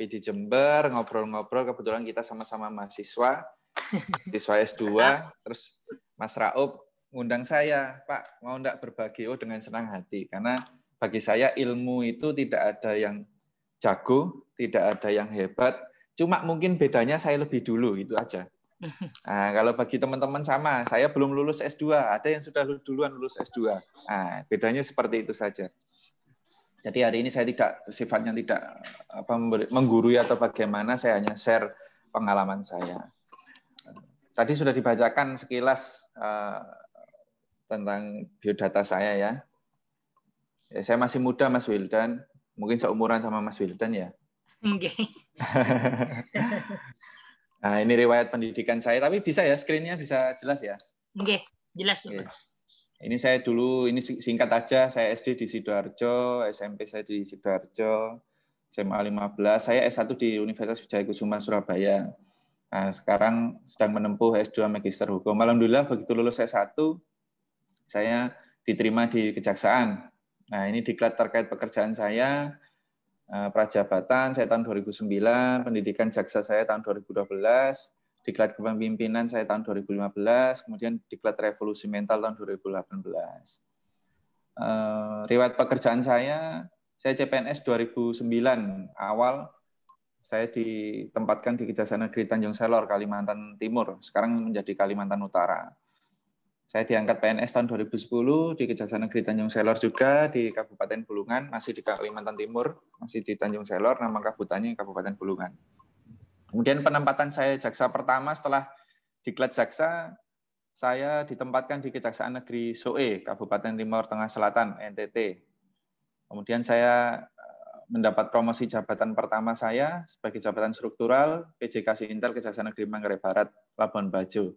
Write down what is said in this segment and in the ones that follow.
ngopi di Jember, ngobrol-ngobrol, kebetulan kita sama-sama mahasiswa, siswa S2, terus Mas Raup ngundang saya, Pak, mau enggak berbagi? Oh, dengan senang hati, karena bagi saya ilmu itu tidak ada yang jago, tidak ada yang hebat, cuma mungkin bedanya saya lebih dulu, itu aja. Nah, kalau bagi teman-teman sama, saya belum lulus S2, ada yang sudah duluan lulus S2. Nah, bedanya seperti itu saja. Jadi hari ini saya sifatnya tidak menggurui atau bagaimana, saya hanya share pengalaman saya. Tadi sudah dibacakan sekilas tentang biodata saya ya. Saya masih muda Mas Wildan, mungkin seumuran sama Mas Wildan ya. Okay. Nah, ini riwayat pendidikan saya, tapi bisa ya, screen-nya bisa jelas ya? Oke, jelas. Oke. Ini saya dulu, ini singkat aja, saya SD di Sidoarjo, SMP saya di Sidoarjo, SMA 15, saya S1 di Universitas Wijaya Kusuma, Surabaya. Nah, sekarang sedang menempuh S2 Magister Hukum. Alhamdulillah begitu lulus S1, saya diterima di Kejaksaan. Nah, ini diklat terkait pekerjaan saya, prajabatan saya tahun 2009, pendidikan jaksa saya tahun 2012, diklat kepemimpinan saya tahun 2015, kemudian diklat revolusi mental tahun 2018. Riwayat pekerjaan saya CPNS 2009 awal, saya ditempatkan di Kejaksaan Negeri Tanjung Selor, Kalimantan Timur, sekarang menjadi Kalimantan Utara. Saya diangkat PNS tahun 2010 di Kejaksaan Negeri Tanjung Selor juga, di Kabupaten Bulungan, masih di Kalimantan Timur, masih di Tanjung Selor, nama kabupatennya Kabupaten Bulungan. Kemudian penempatan saya jaksa pertama setelah diklat jaksa, saya ditempatkan di Kejaksaan Negeri Soe, Kabupaten Timur Tengah Selatan, NTT. Kemudian saya mendapat promosi jabatan pertama saya sebagai jabatan struktural PJK Intel Kejaksaan Negeri Manggarai Barat, Labuan Bajo.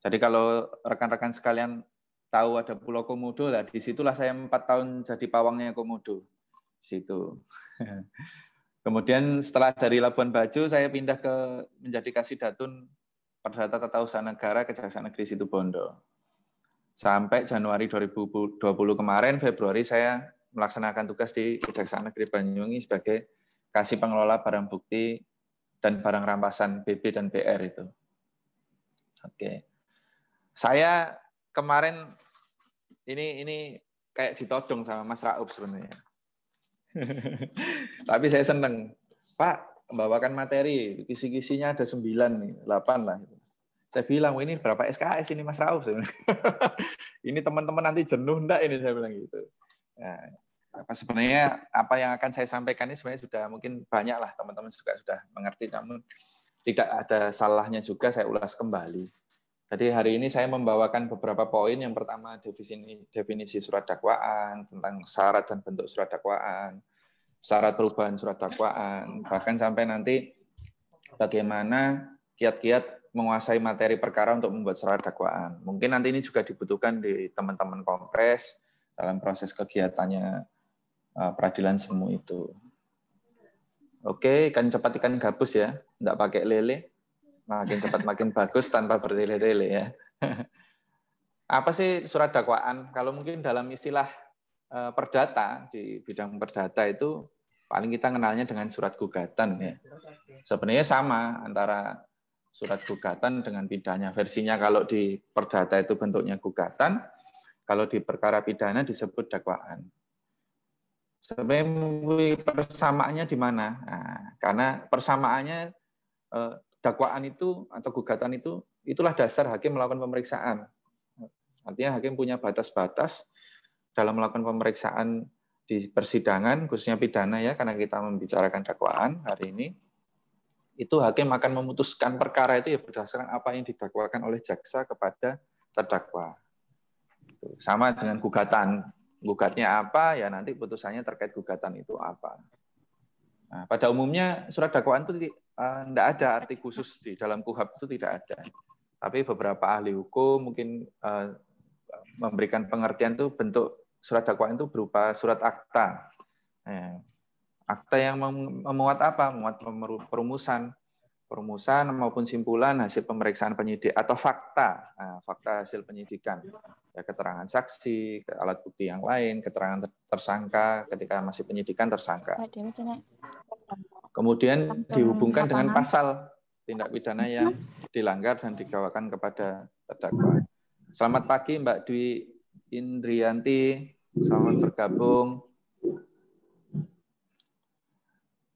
Jadi kalau rekan-rekan sekalian tahu ada Pulau Komodo, lah disitulah saya 4 tahun jadi pawangnya Komodo. Situ. Kemudian setelah dari Labuan Bajo, saya pindah menjadi Kasidatun Perdata Tata Usaha Negara Kejaksaan Negeri Situbondo. Sampai Januari 2020 kemarin, Februari saya melaksanakan tugas di Kejaksaan Negeri Banyuwangi sebagai kasih pengelola barang bukti dan barang rampasan BB dan BR itu. Oke. Saya kemarin ini kayak ditodong sama Mas Raup sebenarnya. Tapi saya seneng, Pak, membawakan materi, kisi-kisinya ada 9 nih, 8 lah. Saya bilang, ini berapa SKS ini Mas Raup? Ini teman-teman nanti jenuh enggak ini, saya bilang gitu. Nah, sebenarnya apa yang akan saya sampaikan ini sebenarnya sudah mungkin banyak lah teman-teman juga sudah mengerti, namun tidak ada salahnya juga saya ulas kembali. Jadi hari ini saya membawakan beberapa poin. Yang pertama definisi surat dakwaan, tentang syarat dan bentuk surat dakwaan, syarat perubahan surat dakwaan, bahkan sampai nanti bagaimana kiat-kiat menguasai materi perkara untuk membuat surat dakwaan. Mungkin nanti ini juga dibutuhkan di teman-teman Kompres dalam proses kegiatannya peradilan semu itu. Oke, ikan cepat ikan gabus ya, enggak pakai lele. Makin cepat makin bagus tanpa bertele-tele ya. Apa sih surat dakwaan? Kalau mungkin dalam istilah perdata, di bidang perdata itu paling kita kenalnya dengan surat gugatan ya. Sebenarnya sama antara surat gugatan dengan pidana. Versinya kalau di perdata itu bentuknya gugatan, kalau di perkara pidana disebut dakwaan. Sebenarnya persamaannya di mana? Nah, karena persamaannya dakwaan itu atau gugatan itu, itulah dasar hakim melakukan pemeriksaan. Artinya hakim punya batas-batas dalam melakukan pemeriksaan di persidangan, khususnya pidana ya, karena kita membicarakan dakwaan hari ini. Itu hakim akan memutuskan perkara itu ya berdasarkan apa yang didakwakan oleh jaksa kepada terdakwa. Sama dengan gugatan. Gugatnya apa, ya nanti putusannya terkait gugatan itu apa. Nah, pada umumnya surat dakwaan itu tidak ada arti khusus di dalam KUHAP itu tidak ada. Tapi beberapa ahli hukum mungkin memberikan pengertian itu bentuk surat dakwaan itu berupa surat akta. Akta yang memuat apa? Memuat perumusan maupun simpulan hasil pemeriksaan penyidik atau fakta, fakta hasil penyidikan, ya, keterangan saksi, alat bukti yang lain, keterangan tersangka ketika masih penyidikan tersangka. Kemudian dihubungkan dengan pasal tindak pidana yang dilanggar dan didakwakan kepada terdakwa. Selamat pagi Mbak Dwi Indrianti, selamat bergabung.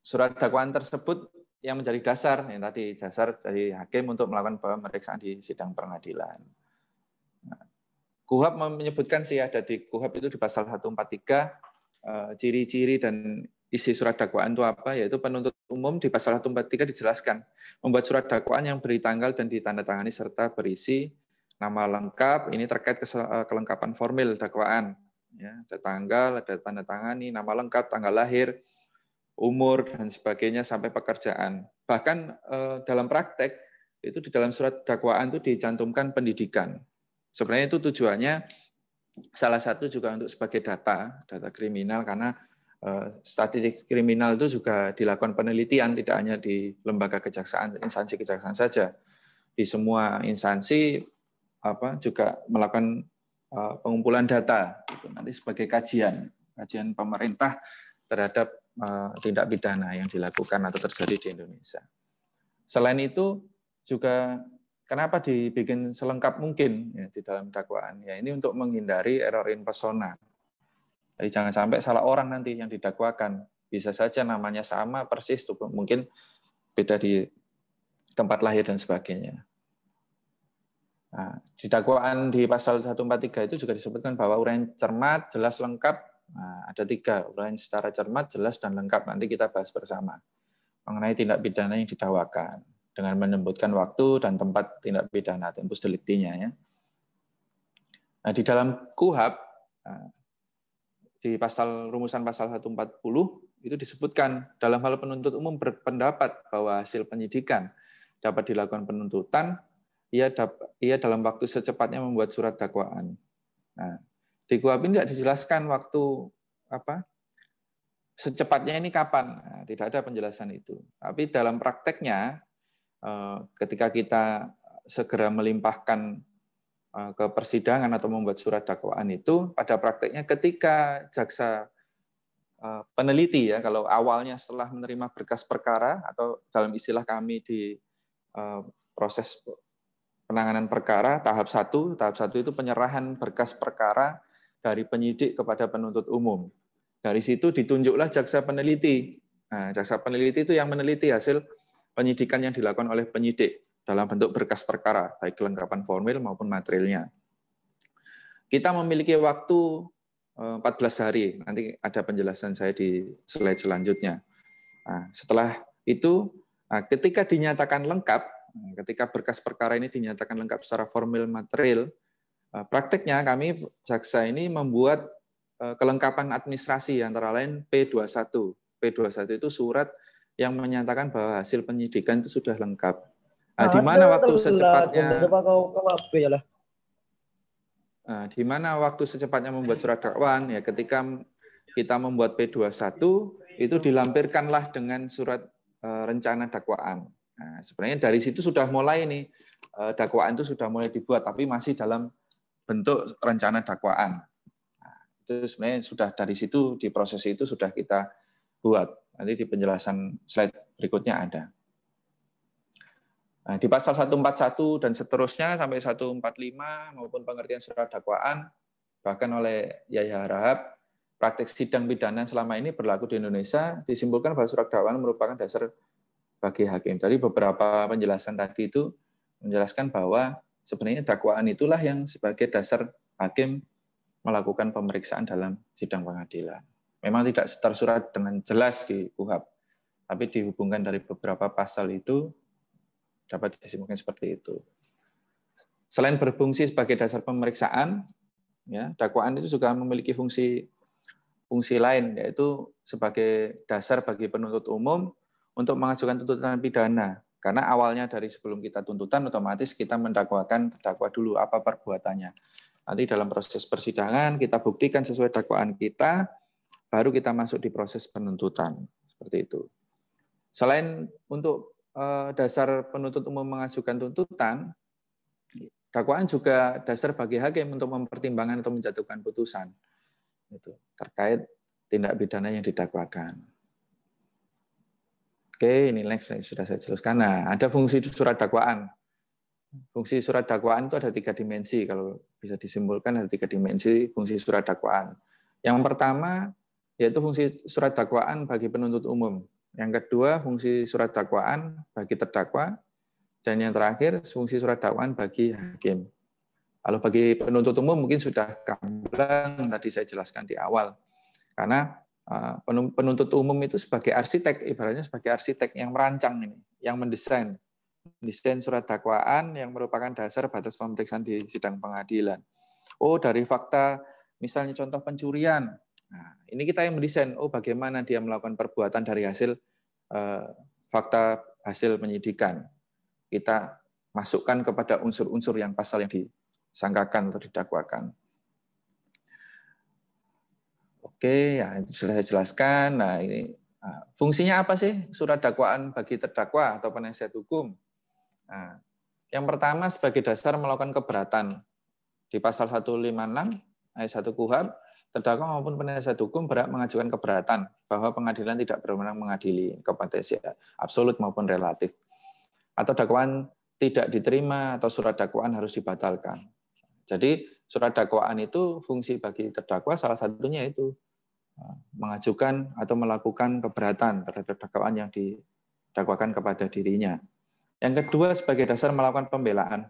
Surat dakwaan tersebut yang menjadi dasar, yang tadi dasar dari hakim untuk melakukan pemeriksaan di sidang pengadilan. KUHAP menyebutkan sih ada di KUHAP itu di pasal 143 ciri-ciri dan isi surat dakwaan itu apa, yaitu penuntut umum di pasal 143 dijelaskan membuat surat dakwaan yang beri tanggal dan ditandatangani serta berisi nama lengkap, ini terkait kelengkapan formil dakwaan, ya, ada tanggal, ada tanda tangani, nama lengkap, tanggal lahir, umur, dan sebagainya sampai pekerjaan. Bahkan dalam praktek, itu di dalam surat dakwaan itu dicantumkan pendidikan. Sebenarnya itu tujuannya salah satu juga untuk sebagai data kriminal, karena statistik kriminal itu juga dilakukan penelitian, tidak hanya di lembaga kejaksaan, instansi kejaksaan saja. Di semua instansi juga melakukan pengumpulan data, itu nanti sebagai kajian pemerintah terhadap tindak pidana yang dilakukan atau terjadi di Indonesia. Selain itu juga kenapa dibikin selengkap mungkin ya, di dalam dakwaan? Ya ini untuk menghindari error in persona. Jadi jangan sampai salah orang nanti yang didakwakan. Bisa saja namanya sama persis, tuh mungkin beda di tempat lahir dan sebagainya. Nah, di dakwaan di pasal 143 itu juga disebutkan bahwa uraian cermat, jelas, lengkap. Nah, ada 3, uraian secara cermat, jelas, dan lengkap. Nanti kita bahas bersama mengenai tindak pidana yang didakwakan dengan menyebutkan waktu dan tempat tindak pidana, tempus delicti-nya. Ya. Nah, di dalam KUHAP, di rumusan pasal 140, itu disebutkan dalam hal penuntut umum berpendapat bahwa hasil penyidikan dapat dilakukan penuntutan, ia dalam waktu secepatnya membuat surat dakwaan. Nah, di KUHAP ini tidak dijelaskan waktu secepatnya ini kapan. Nah, tidak ada penjelasan itu. Tapi dalam prakteknya, ketika kita segera melimpahkan ke persidangan atau membuat surat dakwaan itu, pada prakteknya ketika jaksa peneliti, ya, kalau awalnya setelah menerima berkas perkara atau dalam istilah kami di proses penanganan perkara tahap 1 itu penyerahan berkas perkara dari penyidik kepada penuntut umum. Dari situ ditunjuklah jaksa peneliti. Nah, jaksa peneliti itu yang meneliti hasil penyidikan yang dilakukan oleh penyidik dalam bentuk berkas perkara, baik kelengkapan formil maupun materialnya. Kita memiliki waktu 14 hari. Nanti ada penjelasan saya di slide selanjutnya. Nah, setelah itu, ketika dinyatakan lengkap, ketika berkas perkara ini dinyatakan lengkap secara formil material, prakteknya kami jaksa ini membuat kelengkapan administrasi antara lain P21. P21 itu surat yang menyatakan bahwa hasil penyidikan itu sudah lengkap. Nah, di mana waktu secepatnya? Di mana waktu secepatnya membuat surat dakwaan? Ya, ketika kita membuat P21 itu dilampirkanlah dengan surat rencana dakwaan. Nah, sebenarnya dari situ sudah mulai nih dakwaan itu sudah mulai dibuat, tapi masih dalam bentuk rencana dakwaan. Nah, itu sebenarnya sudah dari situ di proses itu sudah kita buat. Nanti di penjelasan slide berikutnya ada. Nah, di pasal 141 dan seterusnya sampai 145 maupun pengertian surat dakwaan, bahkan oleh Yahya Harahap, praktek sidang pidana selama ini berlaku di Indonesia, disimpulkan bahwa surat dakwaan merupakan dasar bagi hakim. Dari beberapa penjelasan tadi itu menjelaskan bahwa sebenarnya dakwaan itulah yang sebagai dasar hakim melakukan pemeriksaan dalam sidang pengadilan. Memang tidak tersurat dengan jelas di KUHAP, tapi dihubungkan dari beberapa pasal itu dapat disimpulkan seperti itu. Selain berfungsi sebagai dasar pemeriksaan, ya, dakwaan itu juga memiliki fungsi lain, yaitu sebagai dasar bagi penuntut umum untuk mengajukan tuntutan pidana. Karena awalnya dari sebelum kita tuntutan, otomatis kita mendakwakan terdakwa dulu apa perbuatannya. Nanti dalam proses persidangan kita buktikan sesuai dakwaan kita, baru kita masuk di proses penuntutan. Seperti itu. Selain untuk dasar penuntut umum mengajukan tuntutan, dakwaan juga dasar bagi hakim untuk mempertimbangkan atau menjatuhkan putusan itu terkait tindak pidana yang didakwakan. Oke, ini next sudah saya jelaskan. Nah, ada fungsi surat dakwaan. Fungsi surat dakwaan itu ada 3 dimensi. Kalau bisa disimpulkan ada 3 dimensi fungsi surat dakwaan. Yang pertama yaitu fungsi surat dakwaan bagi penuntut umum. Yang kedua fungsi surat dakwaan bagi terdakwa. Dan yang terakhir fungsi surat dakwaan bagi hakim. Kalau bagi penuntut umum mungkin sudah gamblang tadi saya jelaskan di awal. Karena penuntut umum itu sebagai arsitek, ibaratnya sebagai arsitek yang merancang ini, yang mendesain surat dakwaan yang merupakan dasar batas pemeriksaan di sidang pengadilan. Oh, dari fakta, misalnya contoh pencurian. Nah, ini kita yang mendesain, oh bagaimana dia melakukan perbuatan dari hasil fakta hasil penyidikan. Kita masukkan kepada unsur-unsur yang pasal yang disangkakan atau didakwakan. Oke, ya itu sudah saya jelaskan. Nah, ini fungsinya apa sih surat dakwaan bagi terdakwa atau penasihat hukum? Nah, yang pertama sebagai dasar melakukan keberatan. Di pasal 156 ayat 1 KUHP, terdakwa maupun penasihat hukum berhak mengajukan keberatan bahwa pengadilan tidak berwenang mengadili kompetensi absolut maupun relatif. Atau dakwaan tidak diterima atau surat dakwaan harus dibatalkan. Jadi surat dakwaan itu fungsi bagi terdakwa salah satunya itu mengajukan atau melakukan keberatan terhadap dakwaan yang didakwakan kepada dirinya. Yang kedua sebagai dasar melakukan pembelaan.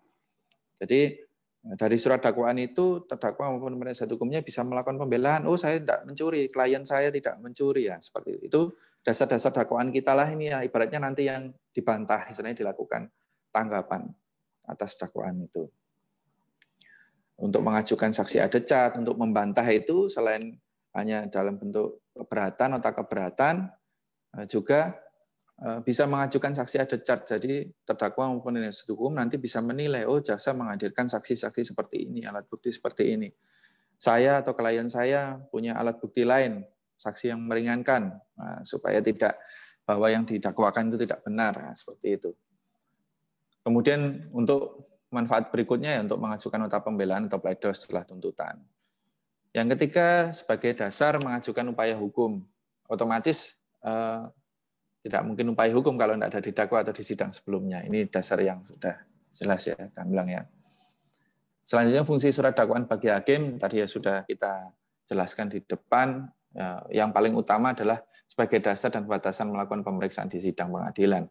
Jadi dari surat dakwaan itu terdakwa maupun penasihat hukumnya bisa melakukan pembelaan. Oh, saya tidak mencuri, klien saya tidak mencuri ya seperti itu. Dasar-dasar dakwaan kita lah ini ya ibaratnya nanti yang dibantah, istilahnya dilakukan tanggapan atas dakwaan itu. Untuk mengajukan saksi adecat, untuk membantah itu selain hanya dalam bentuk keberatan, nota keberatan, juga bisa mengajukan saksi adecat. Jadi terdakwa maupun penasihat hukum nanti bisa menilai, oh jaksa menghadirkan saksi-saksi seperti ini, alat bukti seperti ini. Saya atau klien saya punya alat bukti lain, saksi yang meringankan, supaya tidak bahwa yang didakwakan itu tidak benar, seperti itu. Kemudian untuk manfaat berikutnya ya untuk mengajukan nota pembelaan atau pledoi setelah tuntutan. Yang ketiga sebagai dasar mengajukan upaya hukum, otomatis tidak mungkin upaya hukum kalau tidak ada didakwa atau di sidang sebelumnya. Ini dasar yang sudah jelas ya, gamblang ya. Selanjutnya fungsi surat dakwaan bagi hakim, tadi ya sudah kita jelaskan di depan. Yang paling utama adalah sebagai dasar dan batasan melakukan pemeriksaan di sidang pengadilan.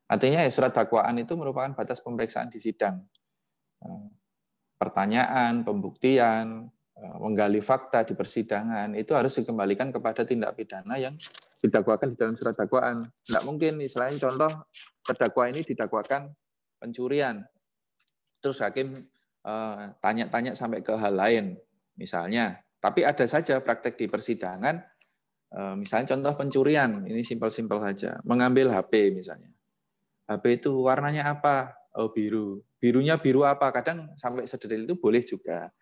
Artinya ya surat dakwaan itu merupakan batas pemeriksaan di sidang. Pertanyaan, pembuktian, menggali fakta di persidangan, itu harus dikembalikan kepada tindak pidana yang didakwakan di dalam surat dakwaan. Tidak mungkin, istilahnya contoh, terdakwa ini didakwakan pencurian. Terus hakim tanya-tanya sampai ke hal lain, misalnya. Tapi ada saja praktek di persidangan, misalnya contoh pencurian, ini simpel-simpel saja. Mengambil HP misalnya. HP itu warnanya apa? Oh, biru. Birunya biru apa? Kadang sampai sedetail itu boleh juga.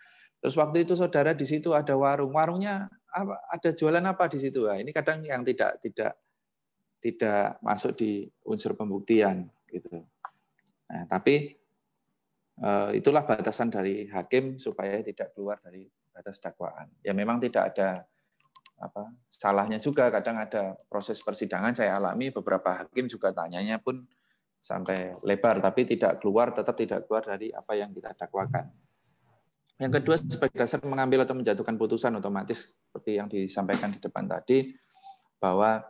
Terus waktu itu saudara di situ ada warung. Warungnya apa? Ada jualan apa di situ? Nah, ini kadang yang tidak masuk di unsur pembuktian gitu. Nah, tapi itulah batasan dari hakim supaya tidak keluar dari batas dakwaan. Ya memang tidak ada salahnya juga. Kadang ada proses persidangan saya alami beberapa hakim juga tanyanya pun sampai lebar, tapi tetap tidak keluar dari apa yang kita dakwakan. Yang kedua, sebagai dasar mengambil atau menjatuhkan putusan otomatis, seperti yang disampaikan di depan tadi, bahwa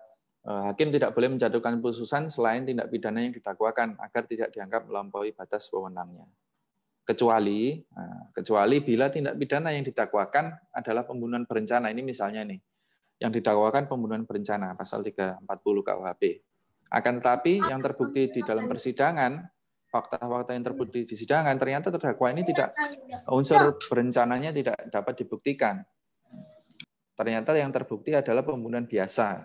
hakim tidak boleh menjatuhkan putusan selain tindak pidana yang didakwakan, agar tidak dianggap melampaui batas wewenangnya. Kecuali bila tindak pidana yang didakwakan adalah pembunuhan berencana. Ini misalnya nih, yang didakwakan pembunuhan berencana, pasal 340 KUHP. Akan tetapi yang terbukti di dalam persidangan, fakta-fakta yang terbukti di sidangan, ternyata terdakwa ini unsur berencananya tidak dapat dibuktikan. Ternyata yang terbukti adalah pembunuhan biasa.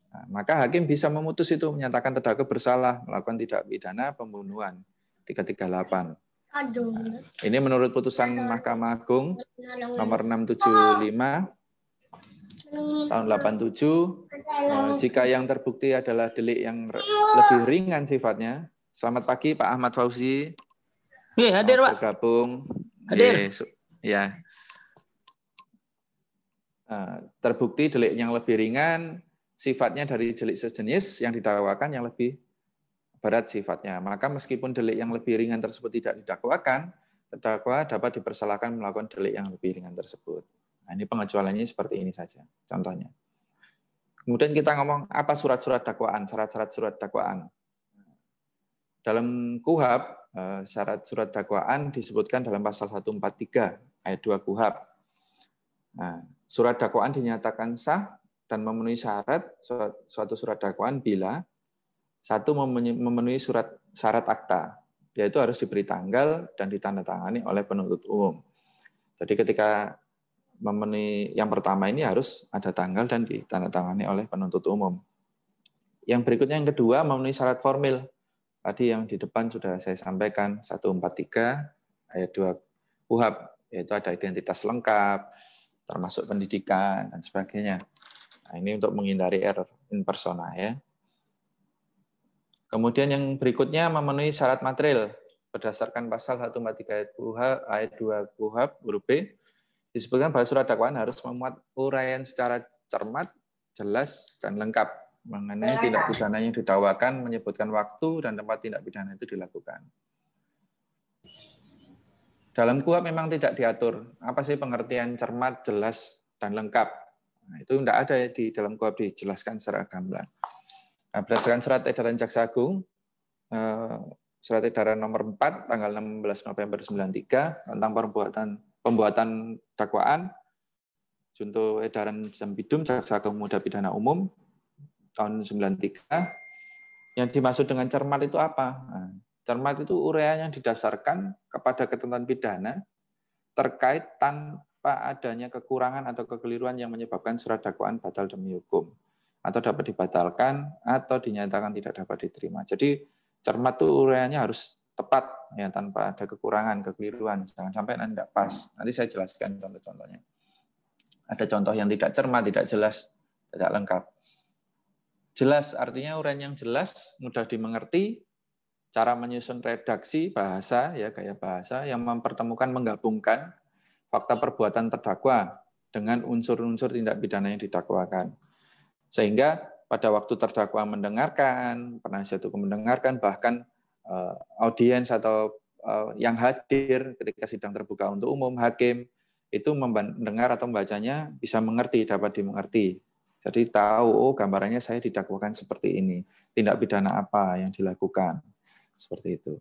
Nah, maka hakim bisa memutus itu, menyatakan terdakwa bersalah melakukan tindak pidana pembunuhan 338. Nah, ini menurut putusan Mahkamah Agung nomor 675 tahun 87, jika yang terbukti adalah delik yang lebih ringan sifatnya. Selamat pagi Pak Ahmad Fauzi. Hadir Pak. Bergabung. Hadir. Ya. Terbukti delik yang lebih ringan, sifatnya dari delik sejenis yang didakwakan yang lebih berat sifatnya. Maka meskipun delik yang lebih ringan tersebut tidak didakwakan, terdakwa dapat dipersilahkan melakukan delik yang lebih ringan tersebut. Nah, ini pengecualiannya seperti ini saja contohnya. Kemudian kita ngomong apa surat-surat dakwaan, syarat-syarat surat dakwaan. Dalam KUHP, syarat surat dakwaan disebutkan dalam pasal 143 ayat 2 KUHP. Nah, surat dakwaan dinyatakan sah dan memenuhi syarat suatu surat dakwaan bila satu memenuhi syarat akta, yaitu harus diberi tanggal dan ditandatangani oleh penuntut umum. Jadi ketika memenuhi yang pertama ini harus ada tanggal dan ditandatangani oleh penuntut umum. Yang berikutnya yang kedua memenuhi syarat formil. Tadi yang di depan sudah saya sampaikan 143 ayat 2 KUHP, yaitu ada identitas lengkap, termasuk pendidikan dan sebagainya. Nah, ini untuk menghindari error in persona ya. Kemudian yang berikutnya memenuhi syarat material berdasarkan pasal 143 ayat 2 KUHP huruf B disebutkan bahwa surat dakwaan harus memuat uraian secara cermat, jelas dan lengkap mengenai tindak pidana yang didakwakan, menyebutkan waktu dan tempat tindak pidana itu dilakukan. Dalam KUHP memang tidak diatur apa sih pengertian cermat, jelas dan lengkap. Nah, itu tidak ada di dalam KUHP dijelaskan secara gamblang. Nah, berdasarkan surat edaran Jaksa Agung, surat edaran nomor 4 tanggal 16 November 93 tentang pembuatan dakwaan, junto edaran Jambidum Jaksa Agung Muda Pidana Umum tahun 93, yang dimaksud dengan cermat itu apa? Nah, cermat itu uraian yang didasarkan kepada ketentuan pidana terkait tanpa adanya kekurangan atau kekeliruan yang menyebabkan surat dakwaan batal demi hukum, atau dapat dibatalkan, atau dinyatakan tidak dapat diterima. Jadi cermat itu uraiannya harus tepat, ya, tanpa ada kekurangan, kekeliruan. Jangan sampai nanti tidak pas. Nanti saya jelaskan contoh-contohnya. Ada contoh yang tidak cermat, tidak jelas, tidak lengkap. Jelas artinya uraian yang jelas, mudah dimengerti, cara menyusun redaksi bahasa, ya gaya bahasa yang mempertemukan, menggabungkan fakta perbuatan terdakwa dengan unsur-unsur tindak pidana yang didakwakan. Sehingga pada waktu terdakwa mendengarkan, penasihat hukum mendengarkan, bahkan audiens atau yang hadir ketika sidang terbuka untuk umum, hakim, itu mendengar atau membacanya bisa mengerti, dapat dimengerti. Jadi tahu, oh gambarannya saya didakwakan seperti ini, tindak pidana apa yang dilakukan, seperti itu.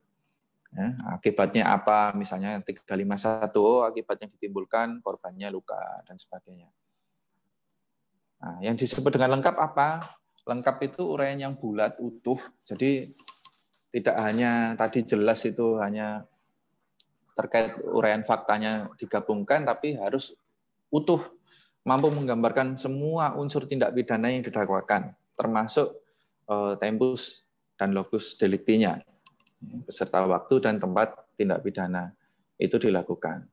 Ya, akibatnya apa, misalnya 351, oh akibatnya ditimbulkan korbannya luka, dan sebagainya. Nah, yang disebut dengan lengkap apa? Lengkap itu uraian yang bulat, utuh. Jadi tidak hanya tadi jelas itu hanya terkait uraian faktanya digabungkan, tapi harus utuh, mampu menggambarkan semua unsur tindak pidana yang didakwakan, termasuk tempus dan locus delicti-nya, beserta waktu dan tempat tindak pidana itu dilakukan.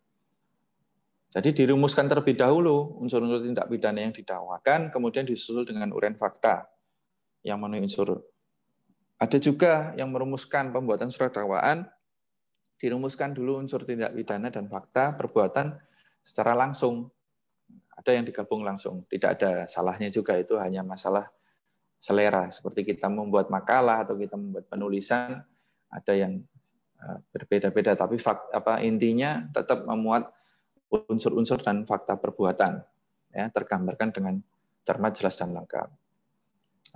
Jadi dirumuskan terlebih dahulu unsur-unsur tindak pidana yang didakwakan, kemudian disusul dengan uraian fakta yang memenuhi unsur. Ada juga yang merumuskan pembuatan surat dakwaan, dirumuskan dulu unsur tindak pidana dan fakta perbuatan secara langsung. Ada yang digabung langsung, tidak ada salahnya juga, itu hanya masalah selera. Seperti kita membuat makalah atau kita membuat penulisan, ada yang berbeda-beda, tapi intinya tetap memuat unsur-unsur dan fakta perbuatan, ya, tergambarkan dengan cermat, jelas dan lengkap.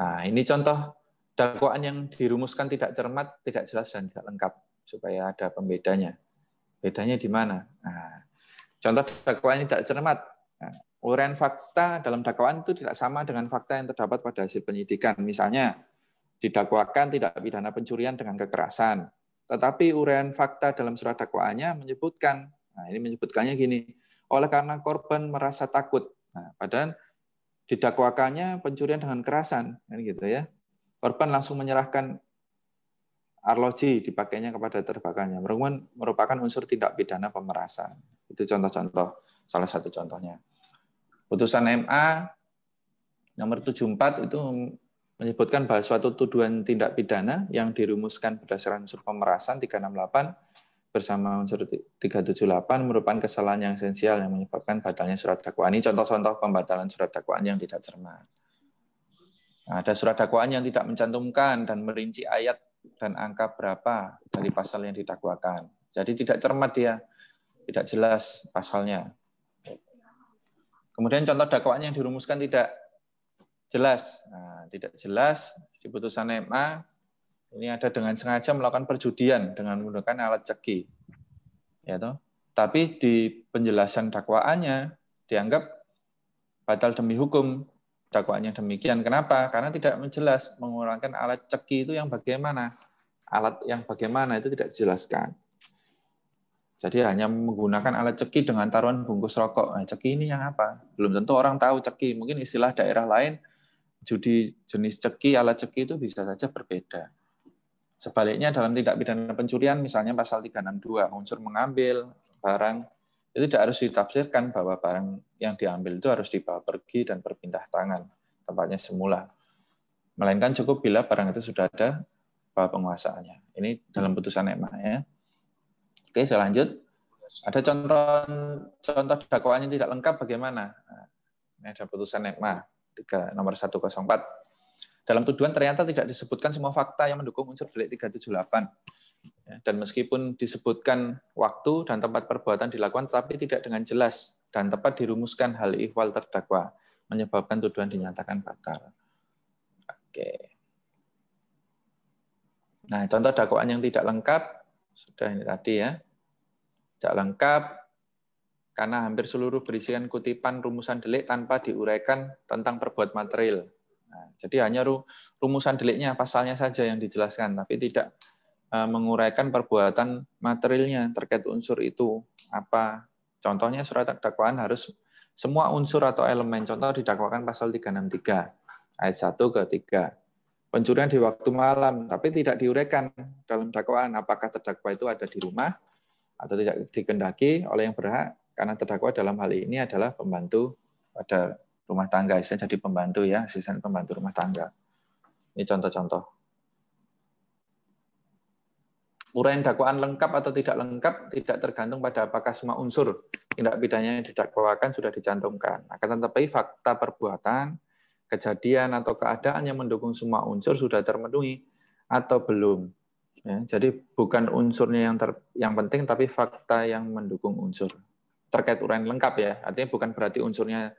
Nah, ini contoh dakwaan yang dirumuskan tidak cermat, tidak jelas dan tidak lengkap, supaya ada pembedanya. Bedanya di mana? Nah, contoh dakwaan yang tidak cermat. Nah, uraian fakta dalam dakwaan itu tidak sama dengan fakta yang terdapat pada hasil penyidikan. Misalnya, didakwakan tidak pidana pencurian dengan kekerasan, tetapi uraian fakta dalam surat dakwaannya menyebutkan, nah ini menyebutkannya gini, oleh karena korban merasa takut. Nah, padahal didakwakannya pencurian dengan kekerasan, kan gitu ya. Korban langsung menyerahkan arloji dipakainya kepada terbakarnya, merupakan unsur tindak pidana pemerasan. Itu contoh-contoh, salah satu contohnya. Putusan MA nomor 74 itu menyebutkan bahwa suatu tuduhan tindak pidana yang dirumuskan berdasarkan unsur pemerasan 368 bersama unsur 378 merupakan kesalahan yang esensial yang menyebabkan batalnya surat dakwaan. Ini contoh-contoh pembatalan surat dakwaan yang tidak cermat. Nah, ada surat dakwaan yang tidak mencantumkan dan merinci ayat dan angka berapa dari pasal yang didakwakan. Jadi tidak cermat dia, tidak jelas pasalnya. Kemudian contoh dakwaan yang dirumuskan tidak jelas. Nah, tidak jelas di putusan MA ini ada dengan sengaja melakukan perjudian dengan menggunakan alat ceki. Ya toh? Tapi di penjelasan dakwaannya dianggap batal demi hukum. Dakwaannya demikian. Kenapa? Karena tidak menjelas menggunakan alat ceki itu yang bagaimana. Alat yang bagaimana itu tidak dijelaskan. Jadi hanya menggunakan alat ceki dengan taruhan bungkus rokok. Nah, ceki ini yang apa? Belum tentu orang tahu ceki. Mungkin istilah daerah lain, judi jenis ceki, alat ceki itu bisa saja berbeda. Sebaliknya dalam tindak pidana pencurian, misalnya pasal 362, unsur mengambil barang, itu tidak harus ditafsirkan bahwa barang yang diambil itu harus dibawa pergi dan berpindah tangan, tempatnya semula. Melainkan cukup bila barang itu sudah ada bahwa penguasaannya. Ini dalam putusan MA ya. Oke, saya lanjut. Ada contoh dakwaan yang tidak lengkap bagaimana? Nah, ini ada putusan MA nomor 104. Dalam tuduhan ternyata tidak disebutkan semua fakta yang mendukung unsur delik 378. Dan meskipun disebutkan waktu dan tempat perbuatan dilakukan, tapi tidak dengan jelas dan tepat dirumuskan hal ihwal terdakwa, menyebabkan tuduhan dinyatakan batal. Oke. Nah, contoh dakwaan yang tidak lengkap, sudah ini tadi ya. Tidak lengkap, karena hampir seluruh berisikan kutipan rumusan delik tanpa diuraikan tentang perbuatan material. Nah, jadi hanya rumusan deliknya, pasalnya saja yang dijelaskan, tapi tidak menguraikan perbuatan materialnya terkait unsur itu. Apa? Contohnya surat dakwaan harus semua unsur atau elemen. Contoh didakwakan pasal 363, ayat 1 ke 3. Pencurian di waktu malam, tapi tidak diuraikan dalam dakwaan apakah terdakwa itu ada di rumah atau tidak dikendaki oleh yang berhak, karena terdakwa dalam hal ini adalah pembantu pada rumah tangga, istilahnya jadi pembantu ya, asisten pembantu rumah tangga. Ini contoh-contoh. Uraian dakwaan lengkap atau tidak lengkap tidak tergantung pada apakah semua unsur tindak pidana yang didakwakan sudah dicantumkan. Akan tetapi fakta perbuatan, kejadian atau keadaan yang mendukung semua unsur sudah terpenuhi atau belum. Ya, jadi bukan unsurnya yang penting, tapi fakta yang mendukung unsur. Terkait uraian lengkap ya, artinya bukan berarti unsurnya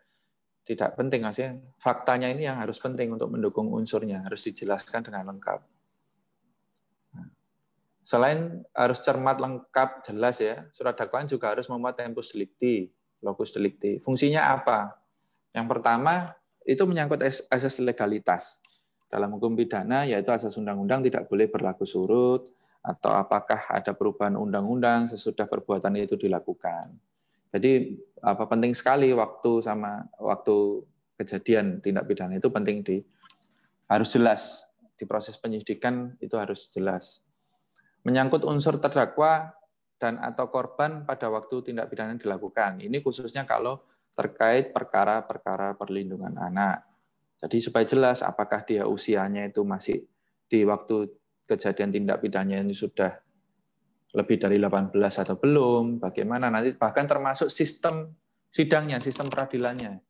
tidak penting, artinya faktanya ini yang harus penting untuk mendukung unsurnya, harus dijelaskan dengan lengkap. Selain harus cermat, lengkap, jelas ya, surat dakwaan juga harus memuat tempus delicti, locus delicti. Fungsinya apa? Yang pertama, itu menyangkut asas legalitas. Dalam hukum pidana, yaitu asas undang-undang tidak boleh berlaku surut, atau apakah ada perubahan undang-undang sesudah perbuatan itu dilakukan. Jadi penting sekali waktu kejadian tindak pidana itu penting harus jelas. Di proses penyidikan itu harus jelas. Menyangkut unsur terdakwa dan atau korban pada waktu tindak pidana dilakukan. Ini khususnya kalau terkait perkara-perkara perlindungan anak. Jadi supaya jelas apakah dia usianya itu masih di waktu kejadian tindak pidana ini sudah lebih dari 18 atau belum, bagaimana nanti bahkan termasuk sistem sidangnya, sistem peradilannya.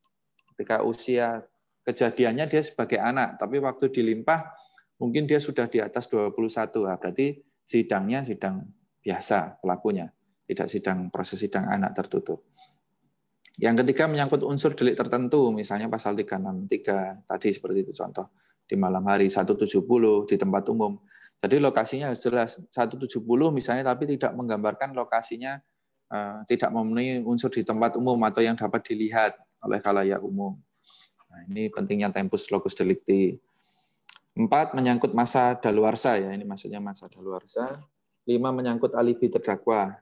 Ketika usia kejadiannya dia sebagai anak, tapi waktu dilimpah mungkin dia sudah di atas 21, berarti sidangnya sidang biasa pelakunya, tidak proses sidang anak tertutup. Yang ketiga menyangkut unsur delik tertentu, misalnya pasal 363, tadi seperti itu contoh, di malam hari 170 di tempat umum. Jadi lokasinya harus jelas, 170 misalnya, tapi tidak menggambarkan lokasinya, tidak memenuhi unsur di tempat umum atau yang dapat dilihat oleh khalayak umum. Nah, ini pentingnya tempus locus delicti. 4, menyangkut masa daluarsa, ya ini maksudnya masa daluarsa. 5, menyangkut alibi terdakwa.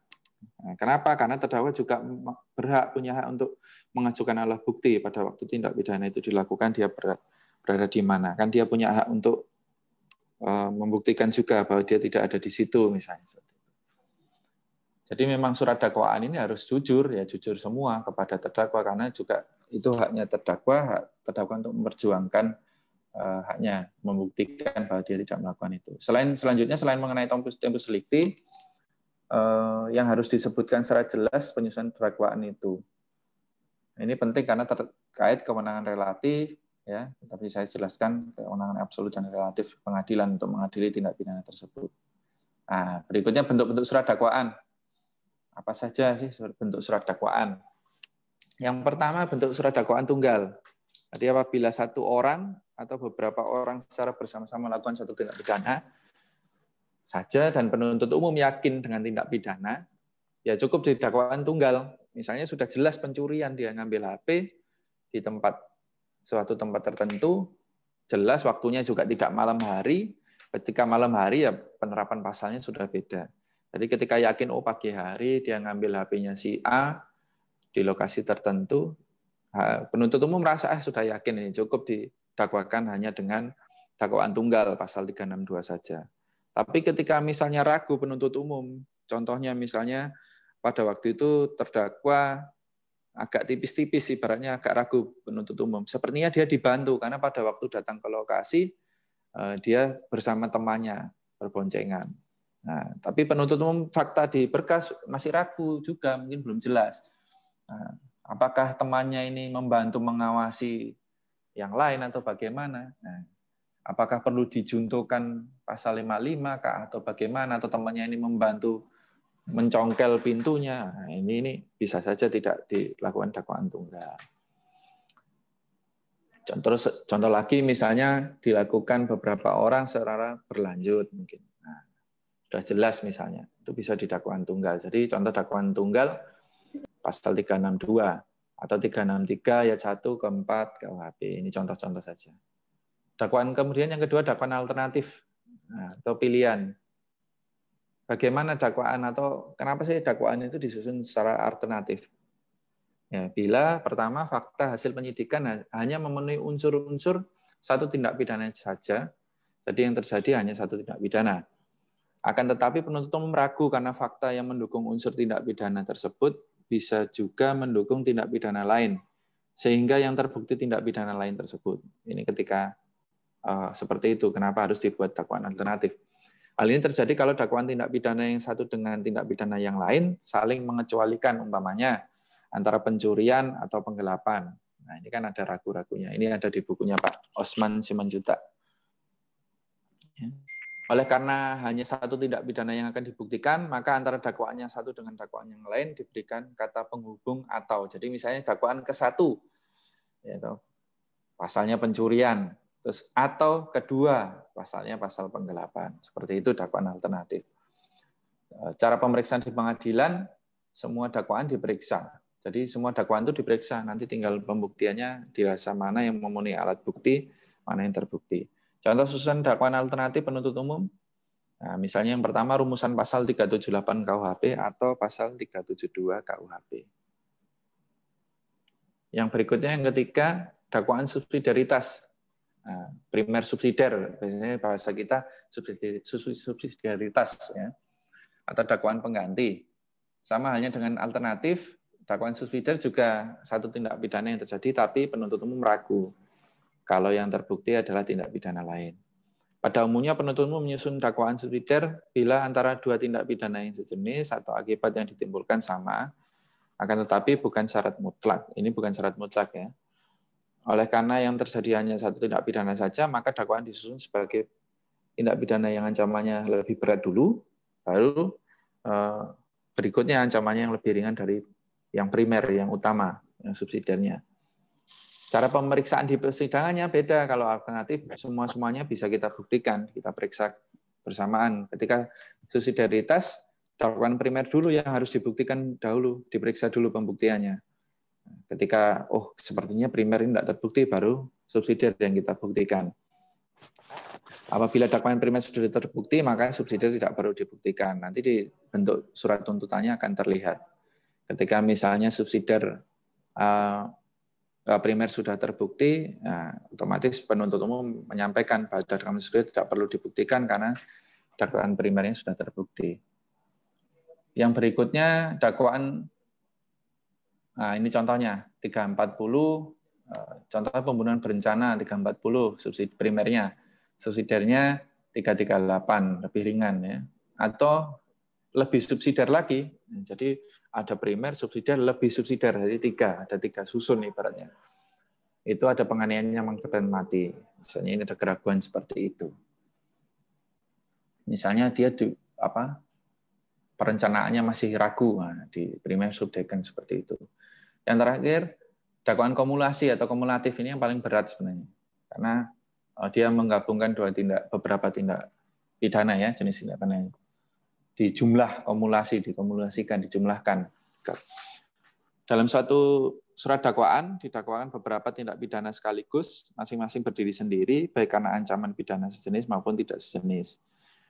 Nah, kenapa? Karena terdakwa juga punya hak untuk mengajukan alat bukti pada waktu tindak pidana itu dilakukan, dia berada di mana. Kan dia punya hak untuk membuktikan juga bahwa dia tidak ada di situ misalnya. Jadi memang surat dakwaan ini harus jujur, ya jujur semua kepada terdakwa, karena juga itu haknya terdakwa untuk memperjuangkan haknya, membuktikan bahwa dia tidak melakukan itu. Selanjutnya selain mengenai tempus delicti, yang harus disebutkan secara jelas penyusunan dakwaan itu. Ini penting karena terkait kewenangan relatif, ya, tapi saya jelaskan kewenangan absolut dan relatif pengadilan untuk mengadili tindak pidana tersebut. Nah, berikutnya bentuk-bentuk surat dakwaan. Apa saja sih bentuk surat dakwaan? Yang pertama bentuk surat dakwaan tunggal. Jadi apabila satu orang atau beberapa orang secara bersama-sama melakukan suatu tindak pidana saja dan penuntut umum yakin dengan tindak pidana, ya cukup di dakwaan tunggal. Misalnya sudah jelas pencurian, dia ngambil HP di suatu tempat tertentu, jelas waktunya juga tidak malam hari. Ketika malam hari ya penerapan pasalnya sudah beda. Jadi ketika yakin pagi hari dia ngambil HP-nya si A di lokasi tertentu, penuntut umum merasa sudah yakin ini cukup didakwakan hanya dengan dakwaan tunggal pasal 362 saja. Tapi ketika misalnya ragu penuntut umum, contohnya misalnya pada waktu itu terdakwa agak tipis-tipis, ibaratnya agak ragu penuntut umum. Sepertinya dia dibantu, karena pada waktu datang ke lokasi, dia bersama temannya berboncengan. Nah, tapi penuntut umum fakta di berkas masih ragu juga, mungkin belum jelas. Nah, apakah temannya ini membantu mengawasi yang lain atau bagaimana? Nah, apakah perlu dijuntukan pasal 55 kah, atau bagaimana? Atau temannya ini membantu mencongkel pintunya. Nah, ini bisa saja tidak dilakukan dakwaan tunggal. Contoh lagi misalnya dilakukan beberapa orang secara berlanjut mungkin. Nah, sudah jelas misalnya itu bisa didakwaan tunggal. Jadi contoh dakwaan tunggal pasal 362 atau 363 ayat 1 ke 4 KUHP. Ini contoh-contoh saja. Dakwaan kemudian yang kedua dakwaan alternatif atau pilihan. Bagaimana dakwaan atau kenapa sih dakwaan itu disusun secara alternatif? Ya, bila pertama fakta hasil penyidikan hanya memenuhi unsur-unsur satu tindak pidana saja, jadi yang terjadi hanya satu tindak pidana. Akan tetapi penuntut umum ragu karena fakta yang mendukung unsur tindak pidana tersebut bisa juga mendukung tindak pidana lain, sehingga yang terbukti tindak pidana lain tersebut. Ini ketika seperti itu, kenapa harus dibuat dakwaan alternatif? Hal ini terjadi kalau dakwaan tindak pidana yang satu dengan tindak pidana yang lain saling mengecualikan, umpamanya antara pencurian atau penggelapan. Nah, ini kan ada ragu-ragunya. Ini ada di bukunya Pak Osman Simanjuta. Oleh karena hanya satu tindak pidana yang akan dibuktikan, maka antara dakwaannya satu dengan dakwaan yang lain diberikan kata penghubung atau. Jadi misalnya dakwaan ke-1, yaitu pasalnya pencurian, terus atau kedua pasalnya pasal penggelapan. Seperti itu dakwaan alternatif. Cara pemeriksaan di pengadilan, semua dakwaan diperiksa. Jadi semua dakwaan itu diperiksa, nanti tinggal pembuktiannya dirasa mana yang memenuhi alat bukti, mana yang terbukti. Contoh susunan dakwaan alternatif penuntut umum. Nah, misalnya yang pertama rumusan pasal 378 KUHP atau pasal 372 KUHP. Yang berikutnya yang ketiga, dakwaan subsidiaritas. Nah, primer subsidiar, biasanya bahasa kita subsidiaritas, ya, atau dakwaan pengganti. Sama halnya dengan alternatif, dakwaan subsidiar juga satu tindak pidana yang terjadi, tapi penuntut umum ragu kalau yang terbukti adalah tindak pidana lain. Pada umumnya penuntut umum menyusun dakwaan subsidiar bila antara dua tindak pidana yang sejenis atau akibat yang ditimbulkan sama, akan tetapi bukan syarat mutlak. Ini bukan syarat mutlak, ya. Oleh karena yang terjadi hanya satu tindak pidana saja, maka dakwaan disusun sebagai tindak pidana yang ancamannya lebih berat dulu, baru berikutnya ancamannya yang lebih ringan dari yang primer, yang utama, yang subsidiarnya. Cara pemeriksaan di persidangannya beda. Kalau alternatif, semuanya bisa kita buktikan, kita periksa bersamaan. Ketika subsidiaritas, dakwaan primer dulu yang harus dibuktikan dahulu, diperiksa dulu pembuktiannya. Ketika, sepertinya primer ini tidak terbukti, baru subsidiar yang kita buktikan. Apabila dakwaan primer sudah terbukti, maka subsidiar tidak perlu dibuktikan. Nanti di bentuk surat tuntutannya akan terlihat. Ketika misalnya subsidiar primer sudah terbukti, nah, otomatis penuntut umum menyampaikan bahwa dakwaan subsidiar tidak perlu dibuktikan karena dakwaan primernya sudah terbukti. Yang berikutnya dakwaan, nah ini contohnya 340, contohnya pembunuhan berencana 340 subsidi primernya, subsidiarnya 338 lebih ringan, ya, atau lebih subsidiar lagi. Jadi ada primer, subsidiar, lebih subsidiar, jadi ada tiga susun ibaratnya. itu ada penganiayaan yang mengakibatkan mati. Misalnya ini ada keraguan seperti itu. Misalnya dia perencanaannya masih ragu, di primer subdekans seperti itu. Yang terakhir, dakwaan kumulasi atau kumulatif ini yang paling berat sebenarnya. Karena dia menggabungkan beberapa tindak pidana ya, jenis tindak pidana. Dikumulasikan, dijumlahkan. Dalam suatu surat dakwaan, didakwakan beberapa tindak pidana sekaligus, masing-masing berdiri sendiri, baik karena ancaman pidana sejenis maupun tidak sejenis.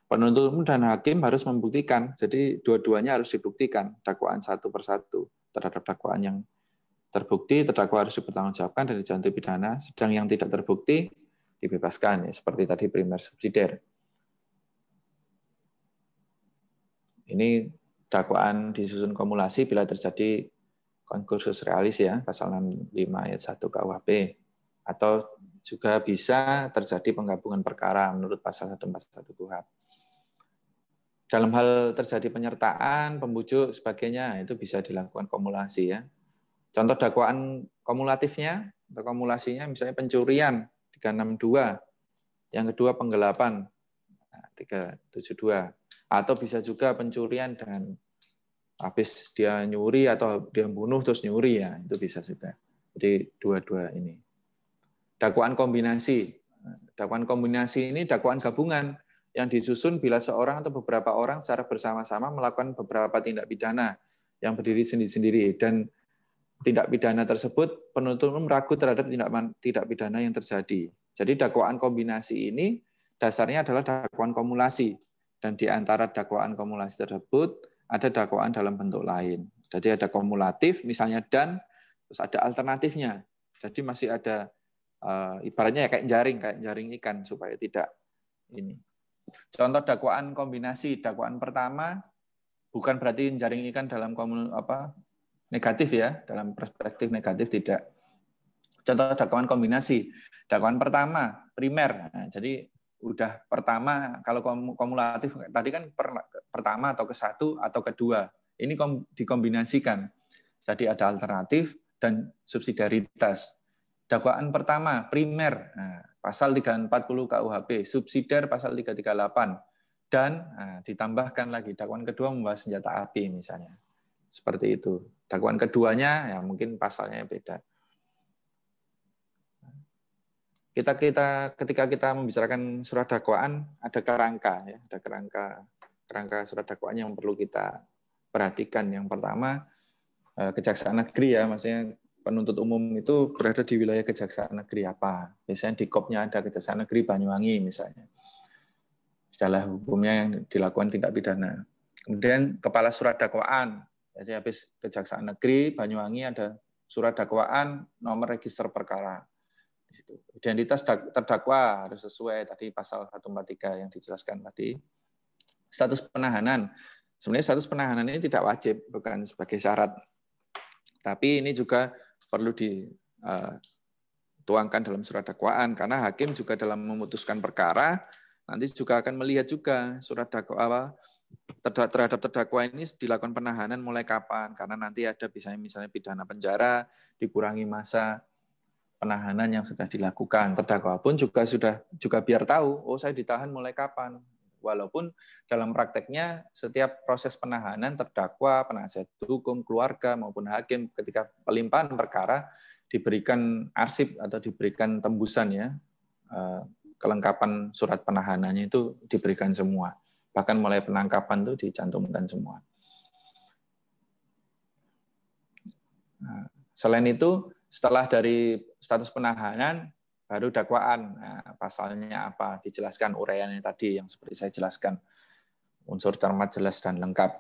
Penuntut umum dan hakim harus membuktikan, jadi dua-duanya harus dibuktikan, dakwaan satu persatu. Terhadap dakwaan yang terbukti, terdakwa harus dipertanggungjawabkan dan dijatuhi pidana, sedang yang tidak terbukti, dibebaskan, ya, seperti tadi primer subsidiar. Ini dakwaan disusun kumulasi bila terjadi konkursus realis ya, pasal 65 ayat 1 KUHP. Atau juga bisa terjadi penggabungan perkara menurut pasal 141 KUHP. Dalam hal terjadi penyertaan, pembujuk, sebagainya, itu bisa dilakukan kumulasi ya. Contoh dakwaan kumulatifnya, atau kumulasinya misalnya pencurian, 362. Yang kedua penggelapan, 372. Atau bisa juga pencurian dan habis dia nyuri atau dia bunuh terus nyuri ya, itu bisa juga. Jadi dua-dua ini. Dakwaan kombinasi. Dakwaan kombinasi ini dakwaan gabungan yang disusun bila seorang atau beberapa orang secara bersama-sama melakukan beberapa tindak pidana yang berdiri sendiri-sendiri, dan tindak pidana tersebut penuntut umum ragu terhadap tindak pidana yang terjadi. Jadi dakwaan kombinasi ini dasarnya adalah dakwaan kumulasi, dan di antara dakwaan kumulasi tersebut ada dakwaan dalam bentuk lain. Jadi ada kumulatif, misalnya dan, terus ada alternatifnya. Jadi masih ada ibaratnya ya kayak jaring ikan supaya tidak ini. Contoh dakwaan kombinasi, dakwaan pertama bukan berarti jaring ikan dalam negatif ya, dalam perspektif negatif tidak. Contoh dakwaan kombinasi, dakwaan pertama primer. Nah, jadi udah pertama, kalau kumulatif tadi kan pertama atau ke satu atau kedua, ini dikombinasikan. Jadi ada alternatif dan subsidiaritas. Dakwaan pertama primer, pasal 340 KUHP, subsidiar pasal 338, dan ditambahkan lagi dakwaan kedua membahas senjata api misalnya. Seperti itu. Dakwaan keduanya ya mungkin pasalnya beda. Ketika kita membicarakan surat dakwaan, ada kerangka ya, ada kerangka surat dakwaan yang perlu kita perhatikan. Yang pertama, Kejaksaan Negeri ya, maksudnya penuntut umum itu berada di wilayah Kejaksaan Negeri apa. Biasanya di KOP-nya ada Kejaksaan Negeri Banyuwangi misalnya. Istilah hukumnya yang dilakukan tindak pidana. Kemudian kepala surat dakwaan. Jadi habis Kejaksaan Negeri Banyuwangi ada surat dakwaan nomor register perkara. Identitas terdakwa harus sesuai tadi pasal 143 yang dijelaskan tadi. Status penahanan. Sebenarnya status penahanan ini tidak wajib, bukan sebagai syarat. Tapi ini juga perlu dituangkan dalam surat dakwaan, karena hakim juga dalam memutuskan perkara nanti juga akan melihat juga surat dakwaan terhadap terdakwa ini dilakukan penahanan mulai kapan, karena nanti ada misalnya pidana penjara, dikurangi masa penahanan yang sudah dilakukan. Terdakwa pun juga biar tahu, oh saya ditahan mulai kapan. Walaupun dalam prakteknya setiap proses penahanan terdakwa, penasihat hukum, keluarga maupun hakim ketika pelimpahan perkara diberikan arsip atau diberikan tembusan ya, kelengkapan surat penahanannya itu diberikan semua. Bahkan mulai penangkapan itu dicantumkan semua. Nah, selain itu, setelah dari status penahanan, baru dakwaan. Nah, pasalnya apa? Dijelaskan uraiannya tadi yang seperti saya jelaskan. Unsur cermat, jelas, dan lengkap.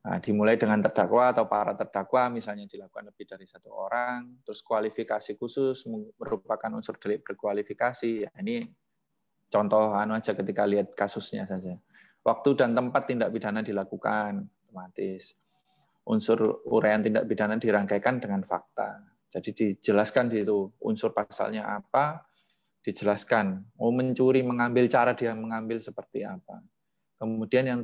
Nah, dimulai dengan terdakwa atau para terdakwa, misalnya dilakukan lebih dari satu orang, terus kualifikasi khusus merupakan unsur delik berkualifikasi. Ya, ini contoh aja ketika lihat kasusnya saja. Waktu dan tempat tindak pidana dilakukan, otomatis. Unsur uraian tindak pidana dirangkaikan dengan fakta. Jadi dijelaskan di itu unsur pasalnya apa, dijelaskan. Mencuri, mengambil, cara dia mengambil seperti apa. Kemudian yang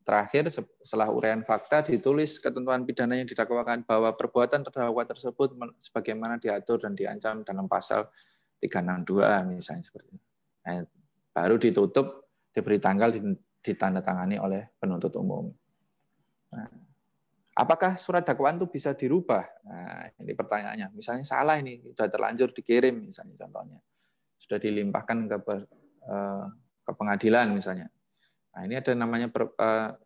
terakhir, setelah uraian fakta, ditulis ketentuan pidana yang didakwakan bahwa perbuatan terdakwa tersebut sebagaimana diatur dan diancam dalam pasal 362 misalnya seperti itu. Nah, baru ditutup, diberi tanggal, ditandatangani oleh penuntut umum. Nah, apakah surat dakwaan itu bisa dirubah? Nah, ini pertanyaannya. Misalnya salah ini, sudah terlanjur dikirim misalnya contohnya. Sudah dilimpahkan ke pengadilan misalnya. Nah, ini ada namanya